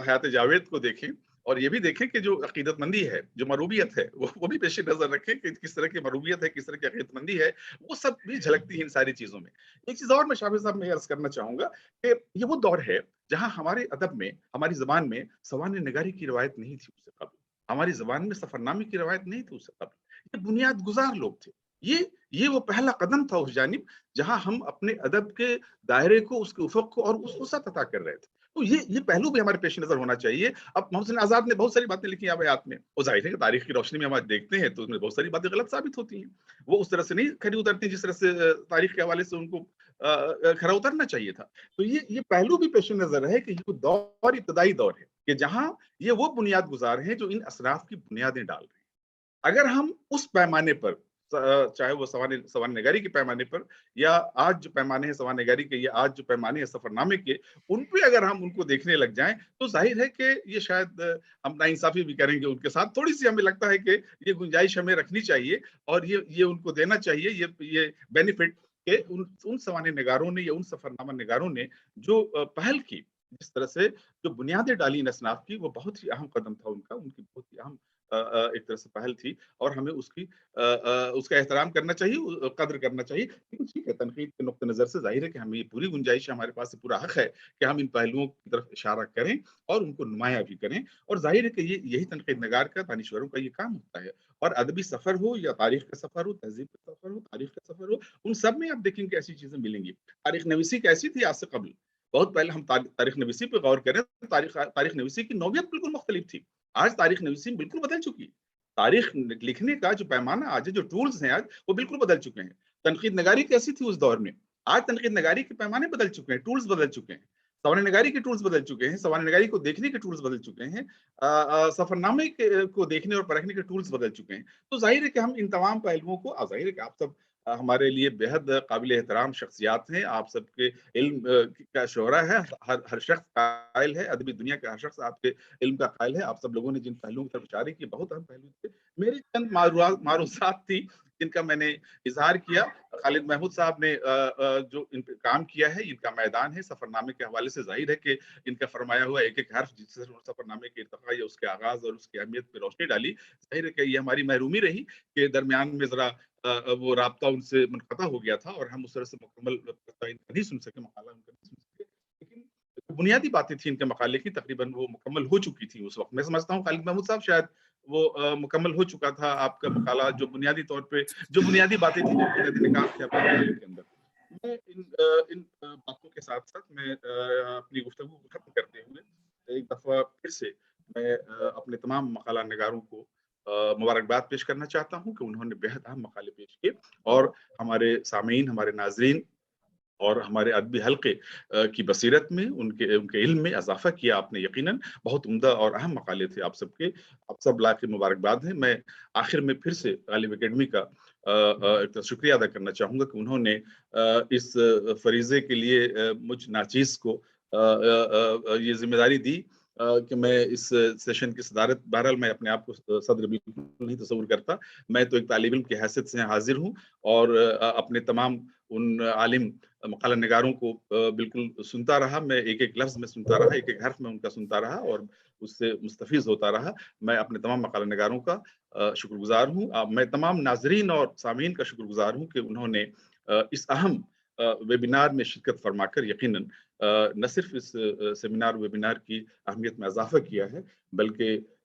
حیات جاوید کو دیکھیں اور یہ بھی دیکھیں کہ جو عقیدت مندی ہے، جو مروبیت ہے، وہ بھی پیش نظر رکھیں کہ کس طرح کی مروبیت ہے، کس طرح کی عقیدت مندی ہے، وہ سب بھی جھلکتی ہیں ان ساری چیزوں میں۔ ایک چیز اور میں شاہ صاحب میں عرض کرنا چاہوں گا کہ یہ وہ دور ہے جہاں ہمارے ادب میں، ہماری زبان میں سوانح نگاری کی روایت نہیں تھی اس سے قبل، ہماری زبان میں سفرنامے کی روایت نہیں تھی اس سے قبل، یہ بنیاد گزار لوگ تھے، یہ وہ پہلا قدم تھا اس جانب جہاں ہم اپنے ادب کے دائرے کو، اس کے افق کو اور اس وسعت عطا کر رہے تھے۔ تو یہ پہلو بھی ہمارے پیش نظر ہونا چاہیے۔ اب محمد حسین آزاد نے بہت ساری باتیں لکھی آبیات میں، وہ ظاہر ہے کہ تاریخ کی روشنی میں ہم آج دیکھتے ہیں تو اس میں بہت ساری باتیں غلط ثابت ہوتی ہیں، وہ اس طرح سے نہیں کھڑی اترتی جس طرح سے تاریخ کے حوالے سے ان کو کھڑا اترنا چاہیے تھا۔ تو یہ پہلو بھی پیش نظر ہے کہ یہ دور ابتدائی دور ہے کہ جہاں یہ وہ بنیاد گزار ہیں جو ان اصناف کی بنیادیں ڈال رہے ہیں۔ اگر ہم اس پیمانے پر، چاہے وہ سوانح نگاری کے پیمانے پر یا آج جو پیمانے ہیں سوانح نگاری کے یا آج جو پیمانے ہیں سفر نامے کے، ان پہ اگر ہم ان کو دیکھنے لگ جائیں تو ظاہر ہے کہ یہ شاید ہم ناانصافی بھی کریں گے ان کے ساتھ، تھوڑی سی ہمیں لگتا ہے کہ یہ گنجائش ہمیں رکھنی چاہیے اور یہ ان کو دینا چاہیے یہ بینیفٹ کہ ان سوانح نگاروں نے یا ان سفر نامہ نگاروں نے جو پہل کی، جس طرح سے جو بنیادیں ڈالی ان اصناف کی، وہ بہت ہی اہم قدم تھا ان کی بہت ہی اہم ایک طرح سے پہل تھی اور ہمیں اس کا احترام کرنا چاہیے، قدر کرنا چاہیے۔ لیکن ٹھیک ہے، تنقید کے نقطہ نظر سے ظاہر ہے کہ ہمیں یہ پوری گنجائش ہے، ہمارے پاس پورا حق ہے کہ ہم ان پہلوؤں کی طرف اشارہ کریں اور ان کو نمایاں بھی کریں، اور ظاہر ہے کہ یہی تنقید نگار کا، دانشوروں کا یہ کام ہوتا ہے۔ اور ادبی سفر ہو یا تاریخ کا سفر ہو، تہذیب کا سفر ہو، تاریخ کا سفر ہو، ان سب میں آپ دیکھیں کہ ایسی چیزیں ملیں گی۔ تاریخ نویسی کیسی تھی آج سے قبل؟ بہت پہلے ہم تاریخ نویسی پہ غور کریں، تاریخ نویسی کی نوعیت بالکل مختلف تھی، آج تاریخ نویسی بالکل بدل چکی ہے۔ تاریخ لکھنے کا جو پیمانہ آج ہے، جو ٹولز ہیں آج، وہ بالکل بدل چکے ہیں۔ تنقید نگاری کیسی تھی اس دور میں؟ آج تنقید نگاری کے پیمانے بدل چکے ہیں، ٹولز بدل چکے ہیں، سوانح نگاری کے ٹولز بدل چکے ہیں، سوانح نگاری کو دیکھنے کے ٹولز بدل چکے ہیں، سفر نامے کو دیکھنے اور پرکھنے کے ٹولز بدل چکے ہیں۔ تو ظاہر ہے کہ ہم ان تمام پہلوؤں کو، ظاہر ہے کہ آپ سب ہمارے لیے بے حد قابل احترام شخصیات ہیں، آپ سب کے علم کا شعرا ہے، ہر شخص قائل ہے، ادبی دنیا کا ہر شخص آپ کے علم کا قائل ہے۔ آپ سب لوگوں نے جن پہلوؤں کی طرف اشارے کیے بہت اہم پہلو تھے۔ میری چند معروضات تھی جن کا میں نے اظہار کیا۔ خالد محمود صاحب نے جو ان پہ کام کیا ہے، ان کا میدان ہے سفر نامے کے حوالے سے، ظاہر ہے کہ ان کا فرمایا ہوا ایک ایک حرف جس سے سفر نامے کے ارتقاء یا اس کے آغاز اور اس کی اہمیت پہ روشنی ڈالی، ظاہر ہے کہ یہ ہماری محرومی رہی کہ درمیان میں ذرا وہ رابطہ ان سے منقطع ہو گیا تھا اور ہم اس طرح سے مکمل نہیں سن سکے، مقالہ ان کا نہیں سن سکے، لیکن بنیادی باتیں تھیں ان کے مقالے کی تقریباً وہ مکمل ہو چکی تھی اس وقت۔ میں سمجھتا ہوں خالد محمود صاحب شاید وہ مکمل ہو چکا تھا آپ کا مقالہ، جو بنیادی طور پہ جو بنیادی باتیں تھیں جو بنیادی نکات تھے اپنے مقالے کے اندر۔ میں ان باتوں کے ساتھ ساتھ میں اپنی گفتگو کو ختم کرتے ہوئے ایک دفعہ پھر سے میں اپنے تمام مقالہ نگاروں کو مبارکباد پیش کرنا چاہتا ہوں کہ انہوں نے بہت اہم مقالے پیش کیے اور ہمارے سامعین، ہمارے ناظرین اور ہمارے ادبی حلقے کی بصیرت میں، ان کے علم میں اضافہ کیا آپ نے۔ یقیناً بہت عمدہ اور اہم مقالے تھے آپ سب کے، آپ سب لائق مبارکباد ہیں۔ میں آخر میں پھر سے غالب اکیڈمی کا شکریہ ادا کرنا چاہوں گا کہ انہوں نے اس فریضے کے لیے مجھ ناچیز کو یہ ذمہ داری دی کہ میں اس سیشن کی صدارت، بہرحال میں اپنے آپ کو صدر بالکل نہیں تصور کرتا، میں تو ایک طالب علم کی حیثیت سے حاضر ہوں اور اپنے تمام ان عالم مقالہ نگاروں کو بالکل سنتا رہا، میں ایک ایک لفظ میں سنتا رہا، ایک ایک حرف میں ان کا سنتا رہا اور اس سے مستفیض ہوتا رہا۔ میں اپنے تمام مقالہ نگاروں کا شکر گزار ہوں، میں تمام ناظرین اور سامعین کا شکر گزار ہوں کہ انہوں نے اس اہم ویبینار میں شرکت فرما کر یقیناً نہ صرف اس سیمینار ویبینار کی اہمیت میں اضافہ کیا ہے، بلکہ